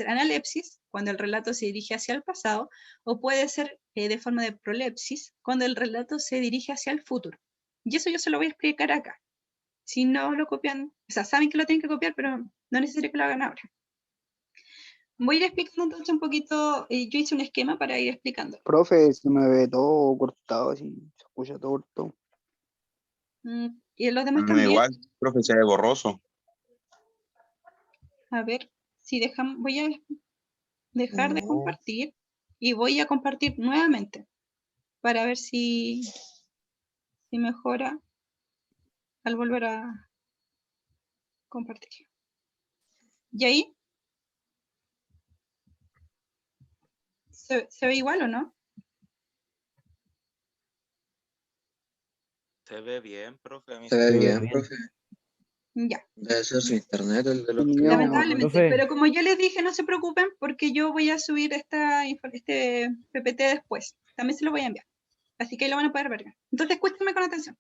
[SPEAKER 1] analepsis, cuando el relato se dirige hacia el pasado, o puede ser de forma de prolepsis, cuando el relato se dirige hacia el futuro. Y eso yo se lo voy a explicar acá. Si no lo copian, o sea, saben que lo tienen que copiar, pero no es necesario que lo hagan ahora. Voy a ir explicando entonces un poquito, yo hice un esquema para ir explicando.
[SPEAKER 3] Profe, se me ve todo cortado, así, se escucha todo cortado.
[SPEAKER 1] Y los
[SPEAKER 2] A
[SPEAKER 1] demás
[SPEAKER 2] mí
[SPEAKER 1] también.
[SPEAKER 2] igual, profe, se ve borroso.
[SPEAKER 1] A ver, si voy a dejar de compartir y voy a compartir nuevamente para ver si mejora al volver a compartir. ¿Y ahí? ¿Se ve igual o no?
[SPEAKER 10] Se ve bien, profe. A mí
[SPEAKER 6] Se ve bien, profe.
[SPEAKER 1] Ya.
[SPEAKER 6] Debe ser su internet el de los
[SPEAKER 3] Niño,
[SPEAKER 1] Lamentablemente,
[SPEAKER 7] profe.
[SPEAKER 1] pero como yo les dije, no se preocupen porque yo voy a subir este PPT después. También se lo voy a enviar. Así que ahí lo van a poder ver. Entonces, escúchenme con atención.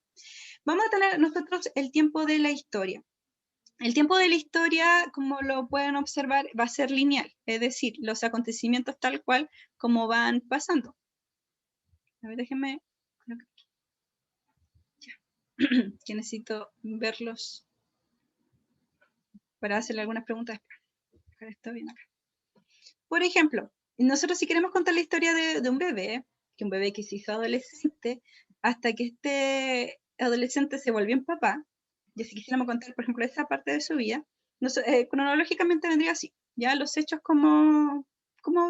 [SPEAKER 1] Vamos a tener nosotros el tiempo de la historia. El tiempo de la historia, como lo pueden observar, va a ser lineal, es decir, los acontecimientos tal cual como van pasando. A ver, déjenme... Ya. Que necesito verlos para hacerle algunas preguntas. Dejar esto bien acá. Por ejemplo, nosotros si queremos contar la historia de un bebé que se hizo adolescente, hasta que este adolescente se volvió en papá, y si quisiéramos contar, por ejemplo, esa parte de su vida, cronológicamente vendría así, ya los hechos como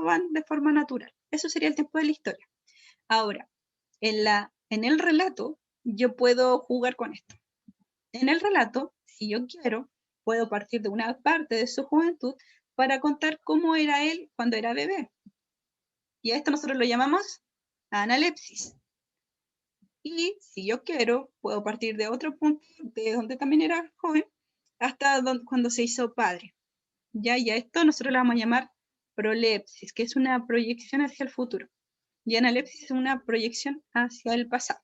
[SPEAKER 1] van de forma natural. Eso sería el tiempo de la historia. Ahora, en el relato, yo puedo jugar con esto. En el relato, si yo quiero, puedo partir de una parte de su juventud para contar cómo era él cuando era bebé. Y a esto nosotros lo llamamos analepsis. Y si yo quiero, puedo partir de otro punto, de donde también era joven, hasta cuando se hizo padre. Ya, y a esto nosotros lo vamos a llamar prolepsis, que es una proyección hacia el futuro. Y analepsis es una proyección hacia el pasado.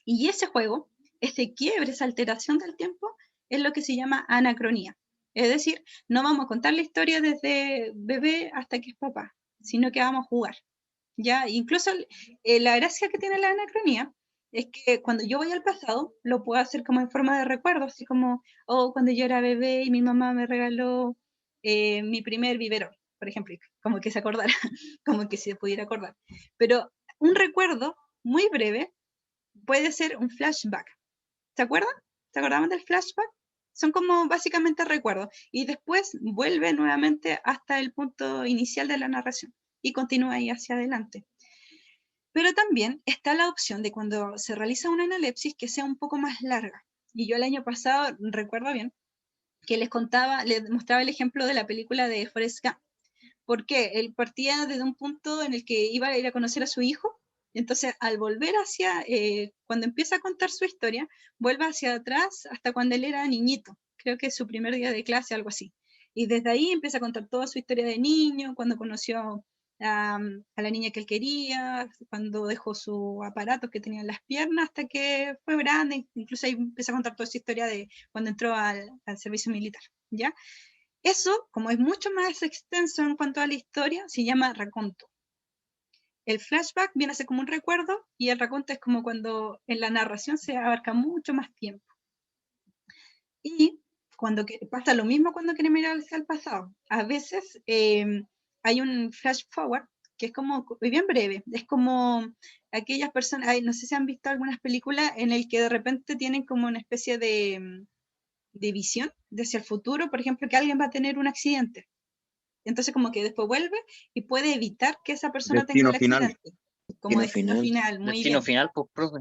[SPEAKER 1] Y ese juego, ese quiebre, esa alteración del tiempo, es lo que se llama anacronía. Es decir, no vamos a contar la historia desde bebé hasta que es papá, sino que vamos a jugar. ¿Ya? Incluso la gracia que tiene la anacronía es que cuando yo voy al pasado, lo puedo hacer como en forma de recuerdo, así como, cuando yo era bebé y mi mamá me regaló mi primer biberón, por ejemplo, como que se acordara, como que se pudiera acordar. Pero un recuerdo muy breve puede ser un flashback. ¿Se acuerdan? ¿Se acordaban del flashback? Son como básicamente recuerdos. Y después vuelve nuevamente hasta el punto inicial de la narración y continúa ahí hacia adelante. Pero también está la opción de cuando se realiza una analepsis que sea un poco más larga. Y yo el año pasado, recuerdo bien, que les mostraba el ejemplo de la película de Forrest Gump. Porque él partía desde un punto en el que iba a ir a conocer a su hijo, entonces al volver cuando empieza a contar su historia, vuelve hacia atrás hasta cuando él era niñito, creo que es su primer día de clase, algo así. Y desde ahí empieza a contar toda su historia de niño, cuando conoció a la niña que él quería, cuando dejó su aparato que tenía en las piernas, hasta que fue grande, incluso ahí empieza a contar toda su historia de cuando entró al servicio militar, ¿ya? Eso, como es mucho más extenso en cuanto a la historia, se llama raconto. El flashback viene a ser como un recuerdo y el raconto es como cuando en la narración se abarca mucho más tiempo. Y cuando pasa lo mismo cuando quiere mirar hacia el pasado. A veces hay un flash forward que es como bien breve. Es como aquellas personas, no sé si han visto algunas películas en el que de repente tienen como una especie de visión de hacia el futuro, por ejemplo, que alguien va a tener un accidente. Entonces como que después vuelve y puede evitar que esa persona tenga el accidente. Como destino final, muy
[SPEAKER 10] Destino
[SPEAKER 1] bien.
[SPEAKER 10] final, pues, profe.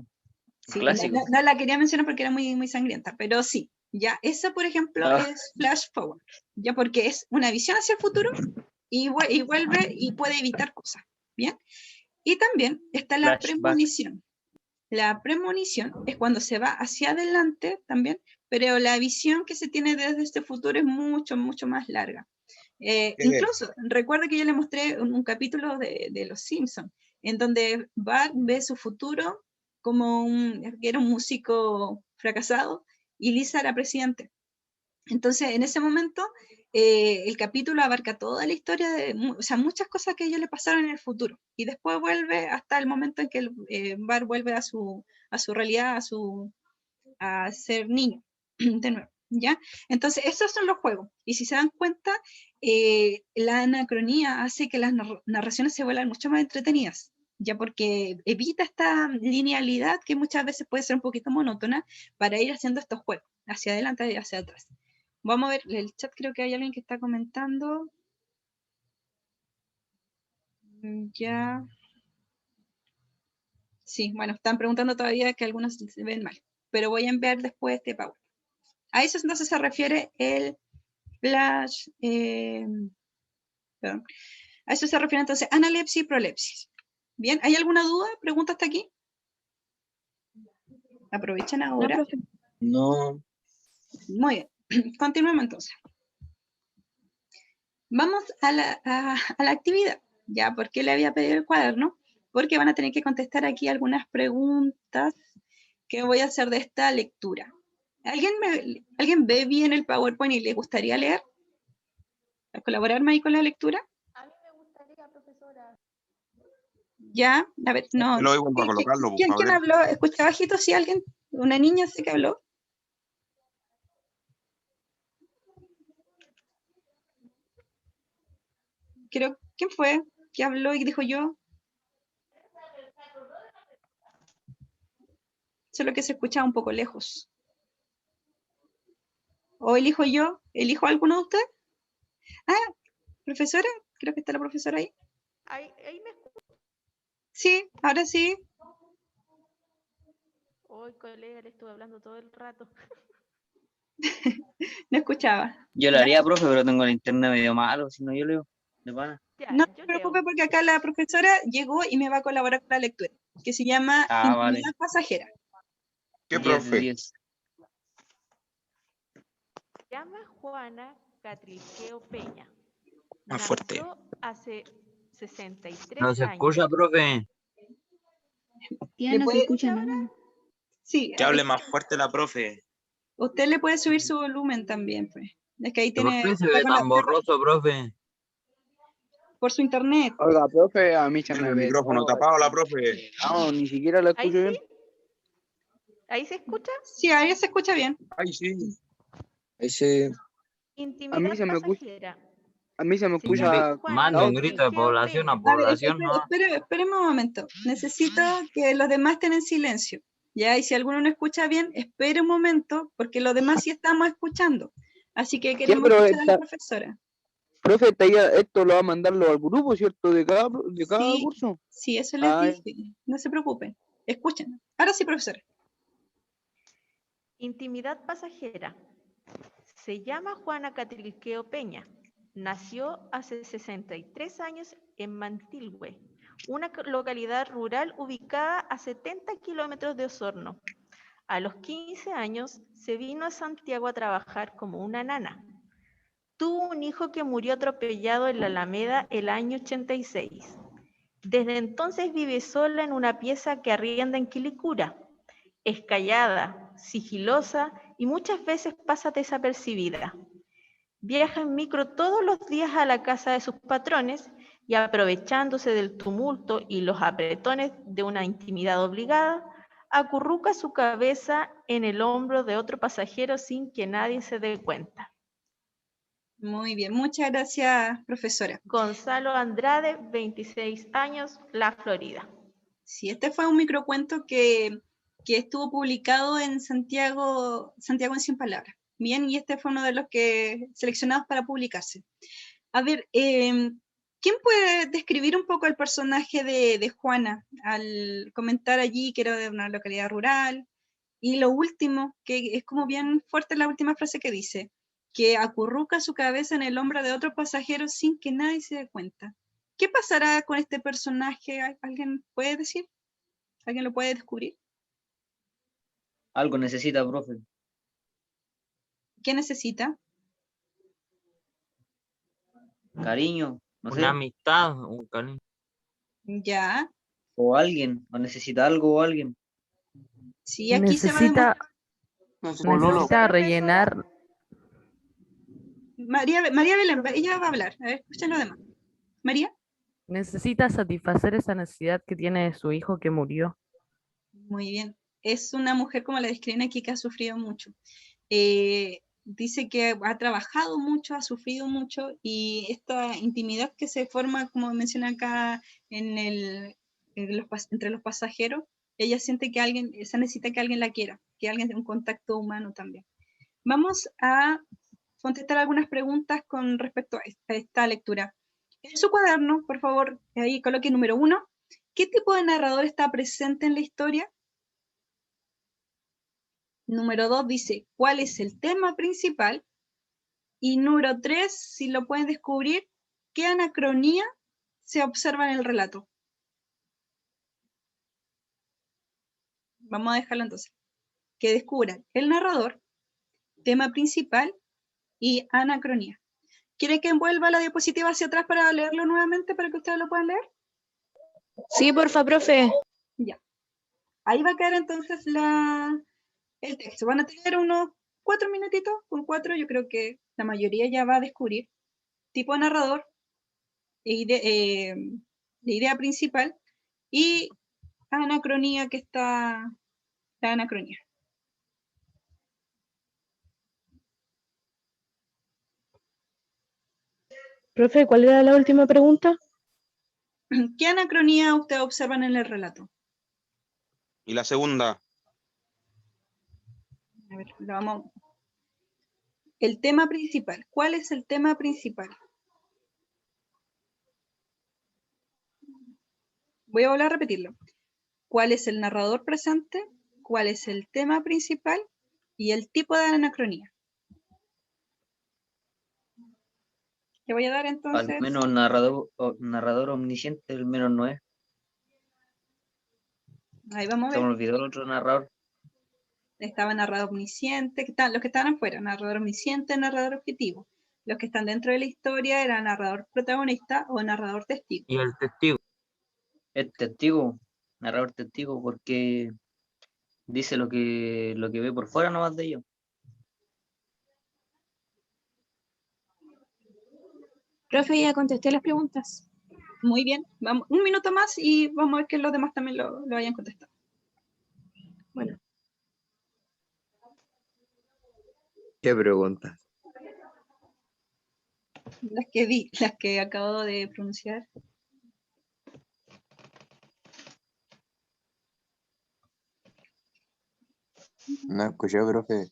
[SPEAKER 1] Sí,
[SPEAKER 10] Clásico.
[SPEAKER 1] no la quería mencionar porque era muy, muy sangrienta, pero sí, ya, esa por ejemplo es flash forward, ya porque es una visión hacia el futuro y vuelve y puede evitar cosas, ¿bien? Y también está la premonición. La premonición es cuando se va hacia adelante también, pero la visión que se tiene desde este futuro es mucho, mucho más larga. Incluso, recuerda que yo le mostré un capítulo de Los Simpsons, en donde Bart ve su futuro como que era un músico fracasado y Lisa era presidente. Entonces, en ese momento, el capítulo abarca toda la historia, o sea, muchas cosas que a ellos le pasaron en el futuro. Y después vuelve hasta el momento en que Bart vuelve a su realidad, a ser niño, de nuevo. ¿Ya? Entonces, esos son los juegos. Y si se dan cuenta, la anacronía hace que las narraciones se vuelvan mucho más entretenidas, ya porque evita esta linealidad que muchas veces puede ser un poquito monótona para ir haciendo estos juegos, hacia adelante y hacia atrás. Vamos a ver el chat, creo que hay alguien que está comentando. Ya. Sí, bueno, están preguntando todavía que algunos se ven mal, pero voy a enviar después este PowerPoint. A eso entonces se refiere el flash, perdón. A eso se refiere entonces analepsia y prolepsis. Bien, ¿hay alguna duda? ¿Pregunta hasta aquí? Aprovechen ahora.
[SPEAKER 6] No.
[SPEAKER 1] Muy bien, continuemos entonces. Vamos a la actividad. ¿Ya? ¿Por qué le había pedido el cuaderno? Porque van a tener que contestar aquí algunas preguntas que voy a hacer de esta lectura. ¿Alguien ve bien el PowerPoint y le gustaría leer? ¿A colaborarme ahí con la lectura?
[SPEAKER 5] A mí me gustaría, profesora.
[SPEAKER 1] Ya, a ver, no.
[SPEAKER 2] Lo igual para colocarlo, por
[SPEAKER 1] ¿Quién habló? ¿Escucha bajito si alguien? ¿Una niña sé que habló? Creo, ¿quién fue que habló y dijo yo? Solo que se escuchaba un poco lejos. ¿O elijo yo? ¿Elijo alguno de ustedes? Ah, profesora, creo que está la profesora ahí.
[SPEAKER 11] Ahí me escucho.
[SPEAKER 1] Sí, ahora sí.
[SPEAKER 11] Hoy, colega, le estuve hablando todo el rato.
[SPEAKER 1] No escuchaba.
[SPEAKER 10] Yo lo haría, profe, pero tengo el internet medio malo, si no yo leo de pana.
[SPEAKER 1] No se preocupe porque acá la profesora llegó y me va a colaborar con la lectura, que se llama Intimidad Pasajera.
[SPEAKER 2] ¿Qué profe?
[SPEAKER 11] Se llama Juana Catrilqueo Peña.
[SPEAKER 10] Más fuerte.
[SPEAKER 11] Nació hace 63
[SPEAKER 4] No se
[SPEAKER 11] años.
[SPEAKER 4] escucha, profe.
[SPEAKER 9] Ya no se escucha nada.
[SPEAKER 1] Sí.
[SPEAKER 2] Que hable más fuerte la profe.
[SPEAKER 1] Usted le puede subir su volumen también, pues. Es que ahí
[SPEAKER 4] ¿Por
[SPEAKER 1] tiene...
[SPEAKER 4] qué se ve tan borroso, profe?
[SPEAKER 1] Por su internet.
[SPEAKER 3] Oiga, profe, a mí se
[SPEAKER 2] Tiene
[SPEAKER 3] me
[SPEAKER 2] el
[SPEAKER 3] ve
[SPEAKER 2] micrófono
[SPEAKER 3] todo.
[SPEAKER 2] tapado la profe.
[SPEAKER 3] No, ni siquiera la escucho bien.
[SPEAKER 11] ¿Ahí se escucha?
[SPEAKER 1] Sí, ahí se escucha bien.
[SPEAKER 2] Ay, sí.
[SPEAKER 6] Ese...
[SPEAKER 11] Intimidad pasajera.
[SPEAKER 3] A mí se me escucha...
[SPEAKER 4] Mande un grito de población a población, ¿no?
[SPEAKER 1] Espéreme un momento. Necesito que los demás estén en silencio. Ya, y si alguno no escucha bien, espere un momento, porque los demás sí estamos escuchando. Así que queremos
[SPEAKER 3] pero
[SPEAKER 1] escuchar a la profesora.
[SPEAKER 3] Profe, esto lo va a mandarlo al grupo, ¿cierto? De cada curso.
[SPEAKER 1] Sí, eso les dije. No se preocupen. Escuchen. Ahora sí, profesora.
[SPEAKER 11] Intimidad pasajera. Se llama Juana Catrilqueo Peña. Nació hace 63 años en Mantilhue, una localidad rural ubicada a 70 kilómetros de Osorno. A los 15 años se vino a Santiago a trabajar como una nana. Tuvo un hijo que murió atropellado en la Alameda el año 86. Desde entonces vive sola en una pieza que arrienda en Quilicura. Es callada, sigilosa y muchas veces pasa desapercibida. Viaja en micro todos los días a la casa de sus patrones y, aprovechándose del tumulto y los apretones de una intimidad obligada, acurruca su cabeza en el hombro de otro pasajero sin que nadie se dé cuenta.
[SPEAKER 1] Muy bien, muchas gracias, profesora.
[SPEAKER 11] Gonzalo Andrade, 26 años, La Florida.
[SPEAKER 1] Sí, este fue un microcuento que estuvo publicado en Santiago en 100 palabras. Bien, y este fue uno de los que seleccionados para publicarse. A ver, ¿quién puede describir un poco el personaje de Juana al comentar allí que era de una localidad rural? Y lo último, que es como bien fuerte la última frase que dice, que acurruca su cabeza en el hombro de otro pasajero sin que nadie se dé cuenta. ¿Qué pasará con este personaje? ¿Alguien puede decir? ¿Alguien lo puede descubrir?
[SPEAKER 10] Algo necesita, profe.
[SPEAKER 1] ¿Qué necesita?
[SPEAKER 10] Cariño, no sé.
[SPEAKER 4] Una amistad, un cariño.
[SPEAKER 1] Ya.
[SPEAKER 10] O alguien, o necesita algo o alguien.
[SPEAKER 1] Sí, aquí
[SPEAKER 7] necesita rellenar.
[SPEAKER 1] María Belén, ella va a hablar. A ver, escuchen lo demás. María.
[SPEAKER 7] Necesita satisfacer esa necesidad que tiene de su hijo que murió.
[SPEAKER 1] Muy bien. Es una mujer, como la describen aquí, que ha sufrido mucho. Dice que ha trabajado mucho, ha sufrido mucho, y esta intimidad que se forma, como menciona acá, entre los pasajeros, ella siente que ella necesita que alguien la quiera, que alguien tenga un contacto humano también. Vamos a contestar algunas preguntas con respecto a esta lectura. En su cuaderno, por favor, ahí coloque número 1. ¿Qué tipo de narrador está presente en la historia? Número 2 dice, ¿cuál es el tema principal? Y número 3, si lo pueden descubrir, ¿qué anacronía se observa en el relato? Vamos a dejarlo entonces. Que descubran el narrador, tema principal y anacronía. ¿Quiere que envuelva la diapositiva hacia atrás para leerlo nuevamente, para que ustedes lo puedan leer?
[SPEAKER 8] Sí, porfa, profe.
[SPEAKER 1] Ya. Ahí va a quedar entonces el texto. Van a tener unos 4 minutitos. Con 4 yo creo que la mayoría ya va a descubrir tipo de narrador, de idea principal y anacronía, que está la anacronía.
[SPEAKER 8] Profe, ¿cuál era la última pregunta?
[SPEAKER 1] ¿Qué anacronía ustedes observan en el relato?
[SPEAKER 2] ¿Y la segunda?
[SPEAKER 1] A ver, el tema principal. ¿Cuál es el tema principal? Voy a volver a repetirlo. ¿Cuál es el narrador presente? ¿Cuál es el tema principal? Y el tipo de anacronía. Le voy a dar entonces...
[SPEAKER 10] Al menos narrador omnisciente, el menos no es.
[SPEAKER 1] Ahí vamos a
[SPEAKER 10] Se
[SPEAKER 1] ver.
[SPEAKER 10] me olvidó el otro narrador.
[SPEAKER 1] Estaba narrador omnisciente, los que estaban afuera, narrador omnisciente, narrador objetivo. Los que están dentro de la historia eran narrador protagonista o narrador testigo.
[SPEAKER 4] Y el testigo.
[SPEAKER 10] Es testigo, narrador testigo, porque dice lo que ve por fuera nomás de ellos.
[SPEAKER 8] Profe, ya contesté las preguntas.
[SPEAKER 1] Muy bien, vamos, un minuto más y vamos a ver que los demás también lo hayan contestado.
[SPEAKER 8] Bueno.
[SPEAKER 3] ¿Qué pregunta?
[SPEAKER 1] Las que acabo de pronunciar.
[SPEAKER 12] No escuché, profe.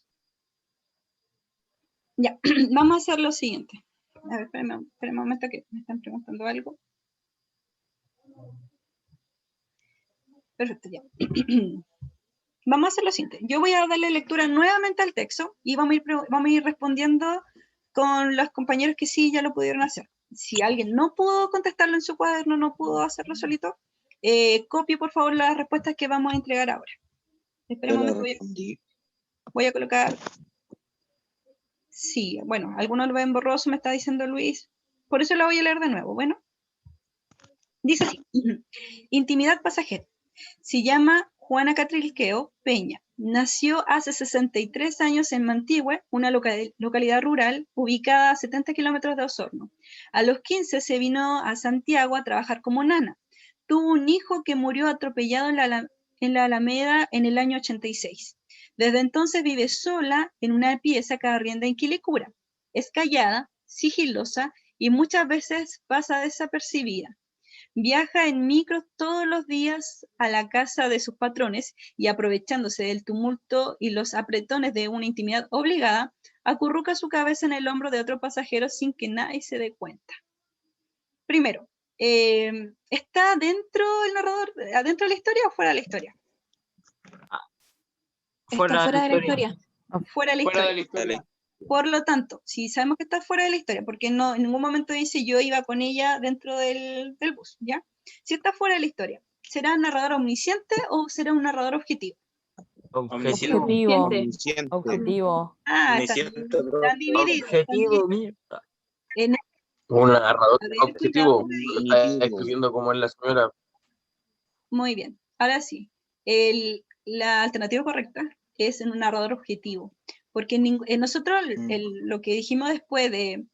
[SPEAKER 1] Ya, vamos a hacer lo siguiente. A ver, espérenme un momento que me están preguntando algo. Perfecto, ya. Vamos a hacer lo siguiente. Yo voy a darle lectura nuevamente al texto y vamos a ir respondiendo con los compañeros que sí ya lo pudieron hacer. Si alguien no pudo contestarlo en su cuaderno, no pudo hacerlo solito, copie por favor las respuestas que vamos a entregar ahora. Espera un momento, voy a colocar Sí, bueno, algunos lo ven borroso, me está diciendo Luis. Por eso lo voy a leer de nuevo. Bueno, dice así. Intimidad pasajera. Se llama Juana Catrilqueo Peña. Nació hace 63 años en Mantigüe, una localidad rural ubicada a 70 kilómetros de Osorno. A los 15 se vino a Santiago a trabajar como nana. Tuvo un hijo que murió atropellado en la Alameda en el año 86. Desde entonces vive sola en una pieza que arrienda en Quilicura. Es callada, sigilosa y muchas veces pasa desapercibida. Viaja en micro todos los días a la casa de sus patrones y, aprovechándose del tumulto y los apretones de una intimidad obligada, acurruca su cabeza en el hombro de otro pasajero sin que nadie se dé cuenta. Primero, ¿está dentro el narrador, adentro de la historia o fuera de la historia?
[SPEAKER 8] Está fuera de la historia.
[SPEAKER 1] Fuera de la historia. Por lo tanto, si sabemos que está fuera de la historia, porque no, en ningún momento dice yo iba con ella dentro del bus, ¿ya? Si está fuera de la historia, ¿será un narrador omnisciente o será un narrador objetivo?
[SPEAKER 4] Objetivo.
[SPEAKER 7] Objetivo.
[SPEAKER 1] Ah, están divididos.
[SPEAKER 4] Objetivo, mira.
[SPEAKER 13] Un narrador
[SPEAKER 1] A ver,
[SPEAKER 13] objetivo.
[SPEAKER 1] cuidado,
[SPEAKER 13] Está escribiendo como es la señora.
[SPEAKER 1] Muy bien, ahora sí. La alternativa correcta es un narrador objetivo, porque nosotros lo que dijimos después de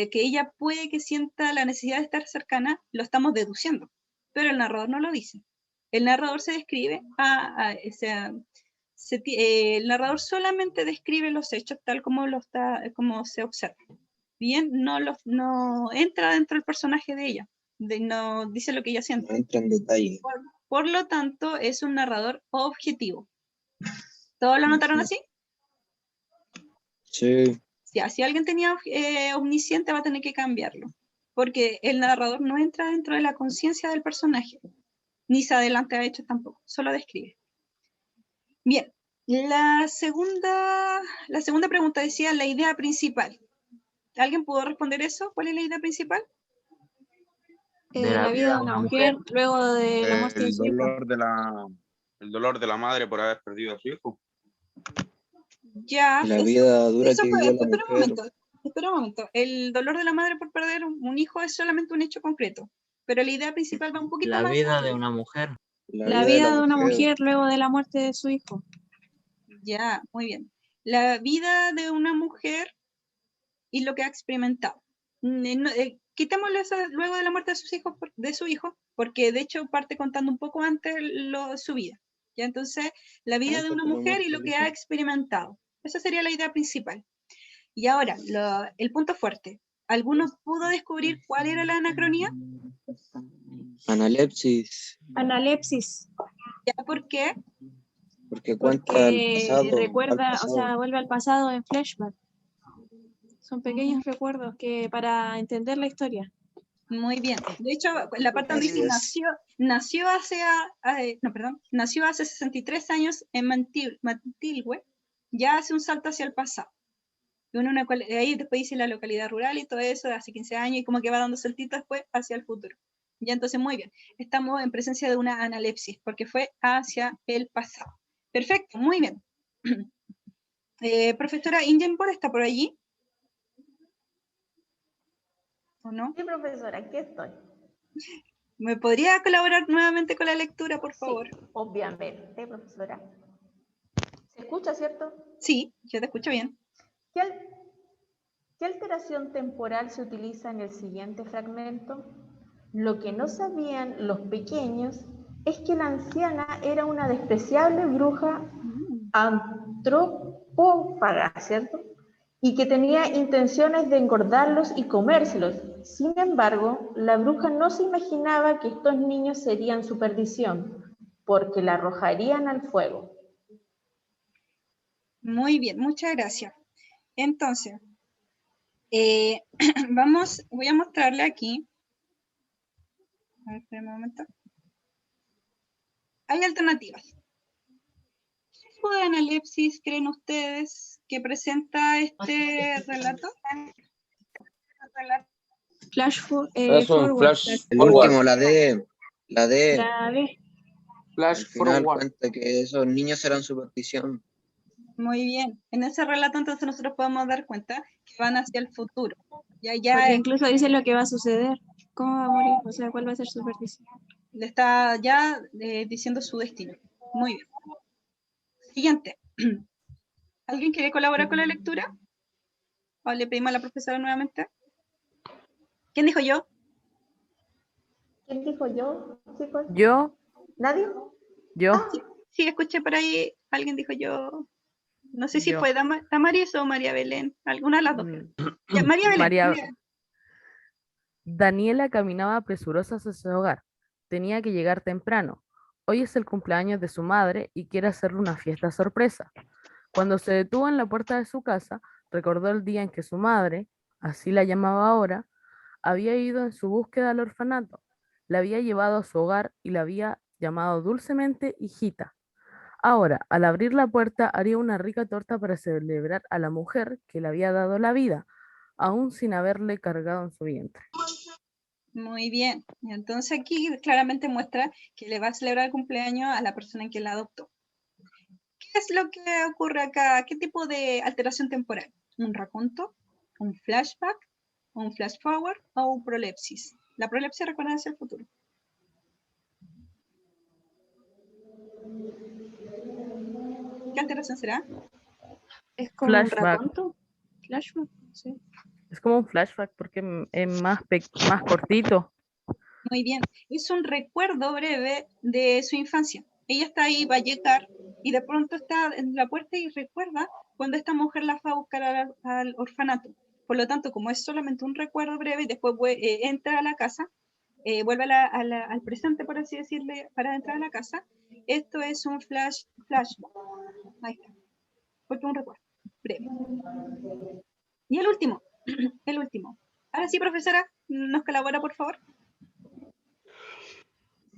[SPEAKER 1] que ella puede que sienta la necesidad de estar cercana, lo estamos deduciendo, pero el narrador no lo dice. El narrador se describe, el narrador solamente describe los hechos tal como se observa. Bien, no entra dentro del personaje de ella, no dice lo que ella siente.
[SPEAKER 6] No entra en detalle.
[SPEAKER 1] Por lo tanto, es un narrador objetivo. ¿Todos lo notaron así?
[SPEAKER 6] Sí.
[SPEAKER 1] Si alguien tenía omnisciente, va a tener que cambiarlo, porque el narrador no entra dentro de la conciencia del personaje, ni se adelanta a hechos tampoco, solo describe. Bien, la segunda pregunta decía la idea principal. ¿Alguien pudo responder eso? ¿Cuál es la idea principal?
[SPEAKER 8] La vida de una mujer luego de la muerte de su hijo.
[SPEAKER 2] El dolor de la madre por haber perdido a su hijo.
[SPEAKER 1] Ya.
[SPEAKER 6] La vida dura que vivió la
[SPEAKER 1] mujer. Espera un momento. El dolor de la madre por perder un hijo es solamente un hecho concreto, pero la idea principal va un poquito más.
[SPEAKER 4] La vida de una mujer.
[SPEAKER 8] La vida de una mujer luego de la muerte de su hijo.
[SPEAKER 1] Ya, muy bien. La vida de una mujer y lo que ha experimentado. Quitémosle eso luego de la muerte de su hijo, porque de hecho parte contando un poco antes su vida. ¿Ya? Entonces, la vida de una mujer y lo que ha experimentado. Esa sería la idea principal. Y ahora, el punto fuerte. ¿Alguno pudo descubrir cuál era la anacronía?
[SPEAKER 6] Analepsis.
[SPEAKER 8] Analepsis.
[SPEAKER 1] ¿Ya por qué?
[SPEAKER 6] Porque cuenta el pasado.
[SPEAKER 8] Recuerda, o sea, vuelve al pasado en flashback. Son pequeños recuerdos que para entender la historia.
[SPEAKER 1] Muy bien. De hecho, la parte donde dice nació hace 63 años en Mantilhue, ya hace un salto hacia el pasado. Ahí después dice la localidad rural y todo eso de hace 15 años y como que va dando saltitos después hacia el futuro. Ya entonces, muy bien. Estamos en presencia de una analepsis porque fue hacia el pasado. Perfecto, muy bien. Profesora Ingenborg, ¿está por allí? ¿O no?
[SPEAKER 11] Sí, profesora, aquí estoy.
[SPEAKER 1] ¿Me podría colaborar nuevamente con la lectura, por favor?
[SPEAKER 11] Sí, obviamente, profesora. ¿Se escucha, cierto?
[SPEAKER 1] Sí, yo te escucho bien.
[SPEAKER 11] ¿Qué alteración temporal se utiliza en el siguiente fragmento? Lo que no sabían los pequeños es que la anciana era una despreciable bruja antropófaga, ¿cierto? Y que tenía intenciones de engordarlos y comérselos. Sin embargo, la bruja no se imaginaba que estos niños serían su perdición, porque la arrojarían al fuego.
[SPEAKER 1] Muy bien, muchas gracias. Entonces, voy a mostrarle aquí. A ver, espera un momento. Hay alternativas. ¿Qué tipo de analepsis creen ustedes que presenta este relato?
[SPEAKER 8] Flash
[SPEAKER 13] Es un flash
[SPEAKER 6] el
[SPEAKER 13] forward.
[SPEAKER 6] último, la D.
[SPEAKER 8] La D.
[SPEAKER 6] Flash al final cuenta que esos niños eran su perdición.
[SPEAKER 1] Muy bien. En ese relato entonces nosotros podemos dar cuenta que van hacia el futuro.
[SPEAKER 8] Porque incluso dice lo que va a suceder, cómo va a morir, o sea, cuál va a ser su perdición.
[SPEAKER 1] Le está ya diciendo su destino. Muy bien. Siguiente. ¿Alguien quiere colaborar con la lectura? ¿O le pedimos a la profesora nuevamente? ¿Quién dijo yo?
[SPEAKER 11] ¿Quién dijo yo, chicos?
[SPEAKER 7] Yo,
[SPEAKER 11] ¿Nadie?
[SPEAKER 7] yo,
[SPEAKER 1] Sí, escuché por ahí, alguien dijo yo. No sé si
[SPEAKER 7] yo.
[SPEAKER 1] fue Damaris o María Belén, alguna de las dos. Ya, María Belén.
[SPEAKER 7] María, Daniela caminaba presurosa hacia su hogar. Tenía que llegar temprano. Hoy es el cumpleaños de su madre y quiere hacerle una fiesta sorpresa. Cuando se detuvo en la puerta de su casa, recordó el día en que su madre, así la llamaba ahora, había ido en su búsqueda al orfanato. La había llevado a su hogar y la había llamado dulcemente hijita. Ahora, al abrir la puerta, haría una rica torta para celebrar a la mujer que le había dado la vida, aún sin haberle cargado en su vientre.
[SPEAKER 1] Muy bien. Entonces aquí claramente muestra que le va a celebrar el cumpleaños a la persona en quien la adoptó. ¿Qué es lo que ocurre acá? ¿Qué tipo de alteración temporal? ¿Un raconto? ¿Un flashback? ¿Un flash forward? ¿O un prolepsis? La prolepsis recuerda hacia el futuro. ¿Qué alteración será?
[SPEAKER 8] Es como
[SPEAKER 7] Flashback.
[SPEAKER 8] un raconto. Flashback, sí.
[SPEAKER 7] Es como un flashback porque es más cortito.
[SPEAKER 1] Muy bien. Es un recuerdo breve de su infancia. Ella está ahí, va a llegar, y de pronto está en la puerta y recuerda cuando esta mujer la fue a buscar al orfanato. Por lo tanto, como es solamente un recuerdo breve, y después entra a la casa, vuelve al presente, por así decirle, para entrar a la casa, esto es un flashback. Ahí está. Porque es un recuerdo breve. Y el último, el último. Ahora sí, profesora, ¿nos colabora, por favor?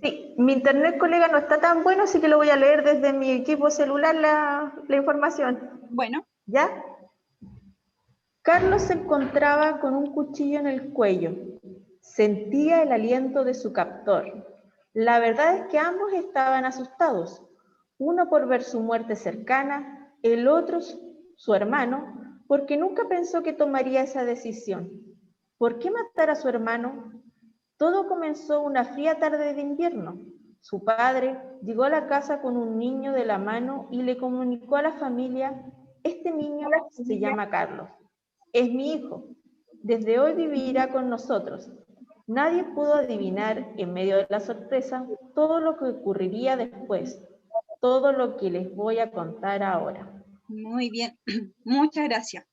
[SPEAKER 11] Sí, mi internet, colega, no está tan bueno, así que lo voy a leer desde mi equipo celular la información.
[SPEAKER 1] Bueno.
[SPEAKER 11] ¿Ya? Carlos se encontraba con un cuchillo en el cuello. Sentía el aliento de su captor. La verdad es que ambos estaban asustados. Uno por ver su muerte cercana, el otro, su hermano, porque nunca pensó que tomaría esa decisión. ¿Por qué matar a su hermano? Todo comenzó una fría tarde de invierno. Su padre llegó a la casa con un niño de la mano y le comunicó a la familia: este niño se llama Carlos. Es mi hijo. Desde hoy vivirá con nosotros. Nadie pudo adivinar, en medio de la sorpresa, todo lo que ocurriría después. Todo lo que les voy a contar ahora.
[SPEAKER 1] Muy bien. Muchas gracias.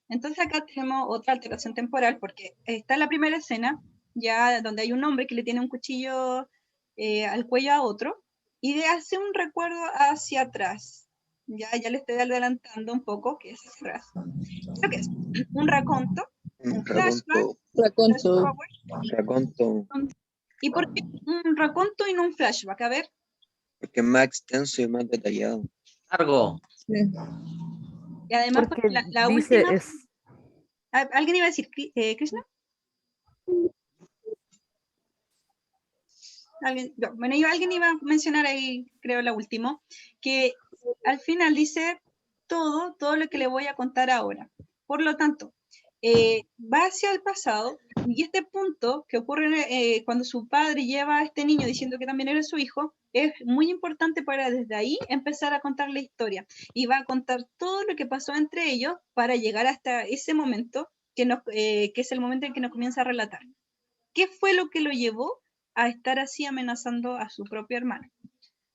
[SPEAKER 1] Entonces acá tenemos otra alteración temporal porque está en la primera escena, ya donde hay un hombre que le tiene un cuchillo al cuello a otro y le hace un recuerdo hacia atrás. Ya le estoy adelantando un poco que es hacia atrás. ¿Qué es? Un raconto, un flashback,
[SPEAKER 6] Raconto.
[SPEAKER 1] ¿Y por qué un raconto y no un flashback? A ver.
[SPEAKER 6] Porque es más extenso y más detallado.
[SPEAKER 10] Largo.
[SPEAKER 1] Sí. Y además porque la última... ¿Alguien iba a decir, Krishna? Alguien iba a mencionar ahí, creo, la última, que al final dice todo lo que le voy a contar ahora. Por lo tanto, va hacia el pasado y este punto que ocurre cuando su padre lleva a este niño diciendo que también era su hijo, es muy importante para desde ahí empezar a contar la historia. Y va a contar todo lo que pasó entre ellos para llegar hasta ese momento que es el momento en que nos comienza a relatar. ¿Qué fue lo que lo llevó a estar así amenazando a su propio hermano?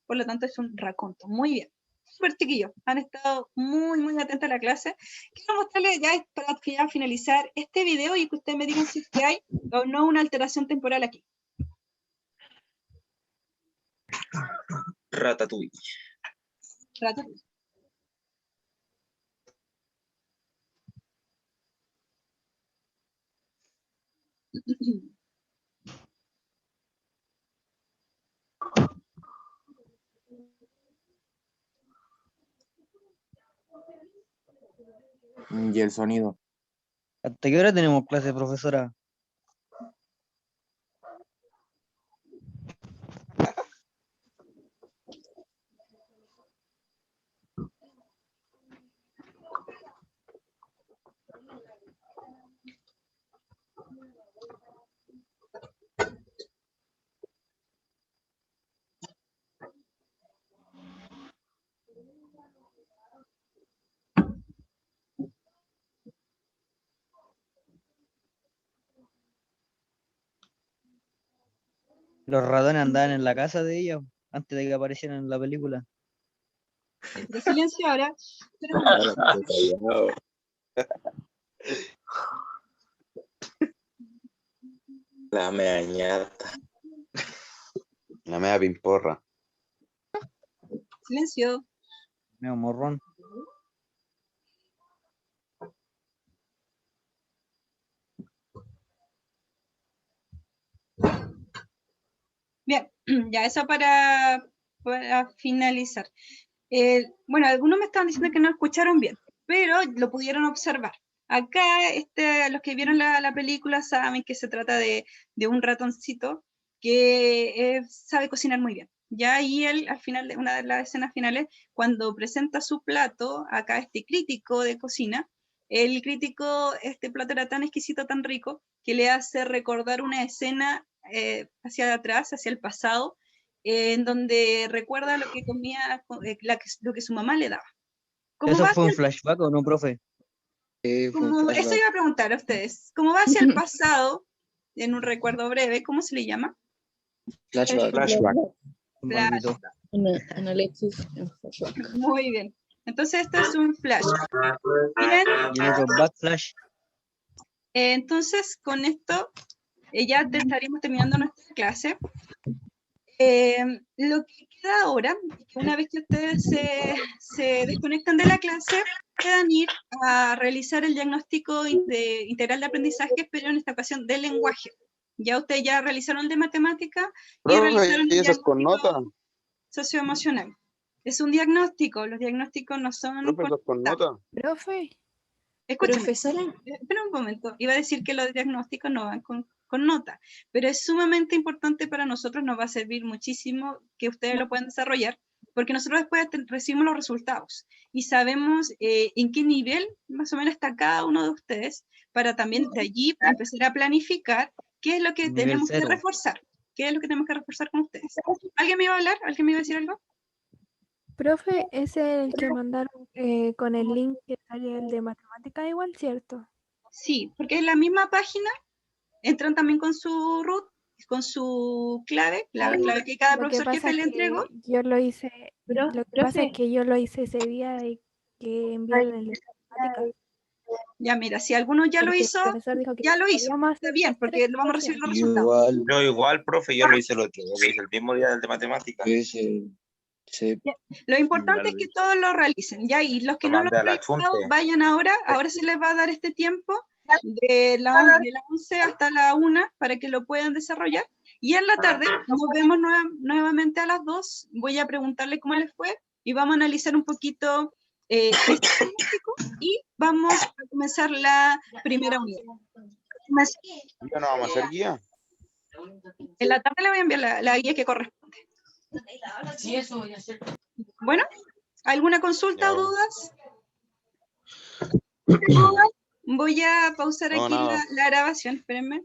[SPEAKER 1] Por lo tanto, es un raconto. Muy bien. Súper chiquillos. Han estado muy atentos a la clase. Quiero mostrarles ya para ya finalizar este video y que ustedes me digan si es que hay o no una alteración temporal aquí.
[SPEAKER 2] Ratatouille.
[SPEAKER 1] Ratatouille.
[SPEAKER 12] Y el sonido.
[SPEAKER 14] ¿Hasta qué hora tenemos clase, profesora? Los ratones andaban en la casa de ella antes de que aparecieran en la película.
[SPEAKER 1] De silencio ahora.
[SPEAKER 2] La mea ñata. La mea pimporra.
[SPEAKER 1] Silencio.
[SPEAKER 14] Meo morrón.
[SPEAKER 1] Bien, ya eso para finalizar. Bueno, algunos me estaban diciendo que no escucharon bien, pero lo pudieron observar. Acá, los que vieron la película saben que se trata de un ratoncito que sabe cocinar muy bien. Ya ahí él, al final de una de las escenas finales, cuando presenta su plato, acá este crítico de cocina, el crítico, este plato era tan exquisito, tan rico, que le hace recordar una escena hacia atrás, hacia el pasado, en donde recuerda lo que comía, lo que su mamá le daba.
[SPEAKER 14] ¿Eso fue un flashback o no, profe?
[SPEAKER 1] Eso iba a preguntar a ustedes. ¿Cómo va hacia el pasado, en un recuerdo breve, cómo se le llama?
[SPEAKER 6] Flashback.
[SPEAKER 9] Análisis.
[SPEAKER 1] Muy bien. Entonces esto es un flashback. Bien.
[SPEAKER 14] Y el otro backflash.
[SPEAKER 1] Entonces con esto ya estaríamos terminando nuestra clase. Lo que queda ahora, una vez que ustedes se desconectan de la clase, puedan ir a realizar el diagnóstico integral de aprendizaje, pero en esta ocasión de lenguaje. Ya ustedes ya realizaron el de matemática y realizaron el diagnóstico socioemocional. Es un diagnóstico, los diagnósticos no son...
[SPEAKER 3] con nota.
[SPEAKER 9] Profe.
[SPEAKER 1] Escúchame,
[SPEAKER 9] Profesora.
[SPEAKER 1] espera un momento, iba a decir que los diagnósticos no van con nota, pero es sumamente importante para nosotros, nos va a servir muchísimo que ustedes lo puedan desarrollar, porque nosotros después recibimos los resultados y sabemos en qué nivel más o menos está cada uno de ustedes, para también de allí empezar a planificar qué es lo que
[SPEAKER 14] Nivel
[SPEAKER 1] tenemos
[SPEAKER 14] cero.
[SPEAKER 1] que reforzar, qué es lo que tenemos que reforzar con ustedes. ¿Alguien me iba a hablar? ¿Alguien me iba a decir algo?
[SPEAKER 15] Profe, es el que mandaron con el link que sale el de matemática igual, ¿cierto?
[SPEAKER 1] Sí, porque es la misma página, entran también con su root, con su clave, la clave que cada profesor jefe le entregó.
[SPEAKER 15] Yo lo hice, lo que pasa es que yo lo hice ese día de que enviaron el de matemática.
[SPEAKER 1] Ya mira, si alguno ya lo
[SPEAKER 15] Porque el
[SPEAKER 1] hizo,
[SPEAKER 15] profesor dijo que
[SPEAKER 1] ya lo hizo,
[SPEAKER 15] podíamos
[SPEAKER 1] está
[SPEAKER 15] hacer
[SPEAKER 1] bien, porque
[SPEAKER 15] tres
[SPEAKER 1] vamos a recibir los
[SPEAKER 15] copias.
[SPEAKER 1] resultados.
[SPEAKER 2] Yo igual, profe, yo lo hice el otro, lo hice el mismo día del de matemática.
[SPEAKER 6] Sí.
[SPEAKER 1] Lo importante es que todos lo realicen, ya, y los que no lo han realizado, vayan ahora se les va a dar este tiempo de la 11 hasta la 1 para que lo puedan desarrollar, y en la tarde nos vemos nuevamente a las 2, voy a preguntarle cómo les fue, y vamos a analizar un poquito este diagnóstico, y vamos a comenzar la primera unidad.
[SPEAKER 2] ¿Ya no vamos a hacer guía?
[SPEAKER 1] En la tarde le voy a enviar la guía que corresponde.
[SPEAKER 11] Sí, eso voy a hacer.
[SPEAKER 1] Bueno, ¿alguna consulta o dudas? Voy a pausar aquí la grabación, espérenme.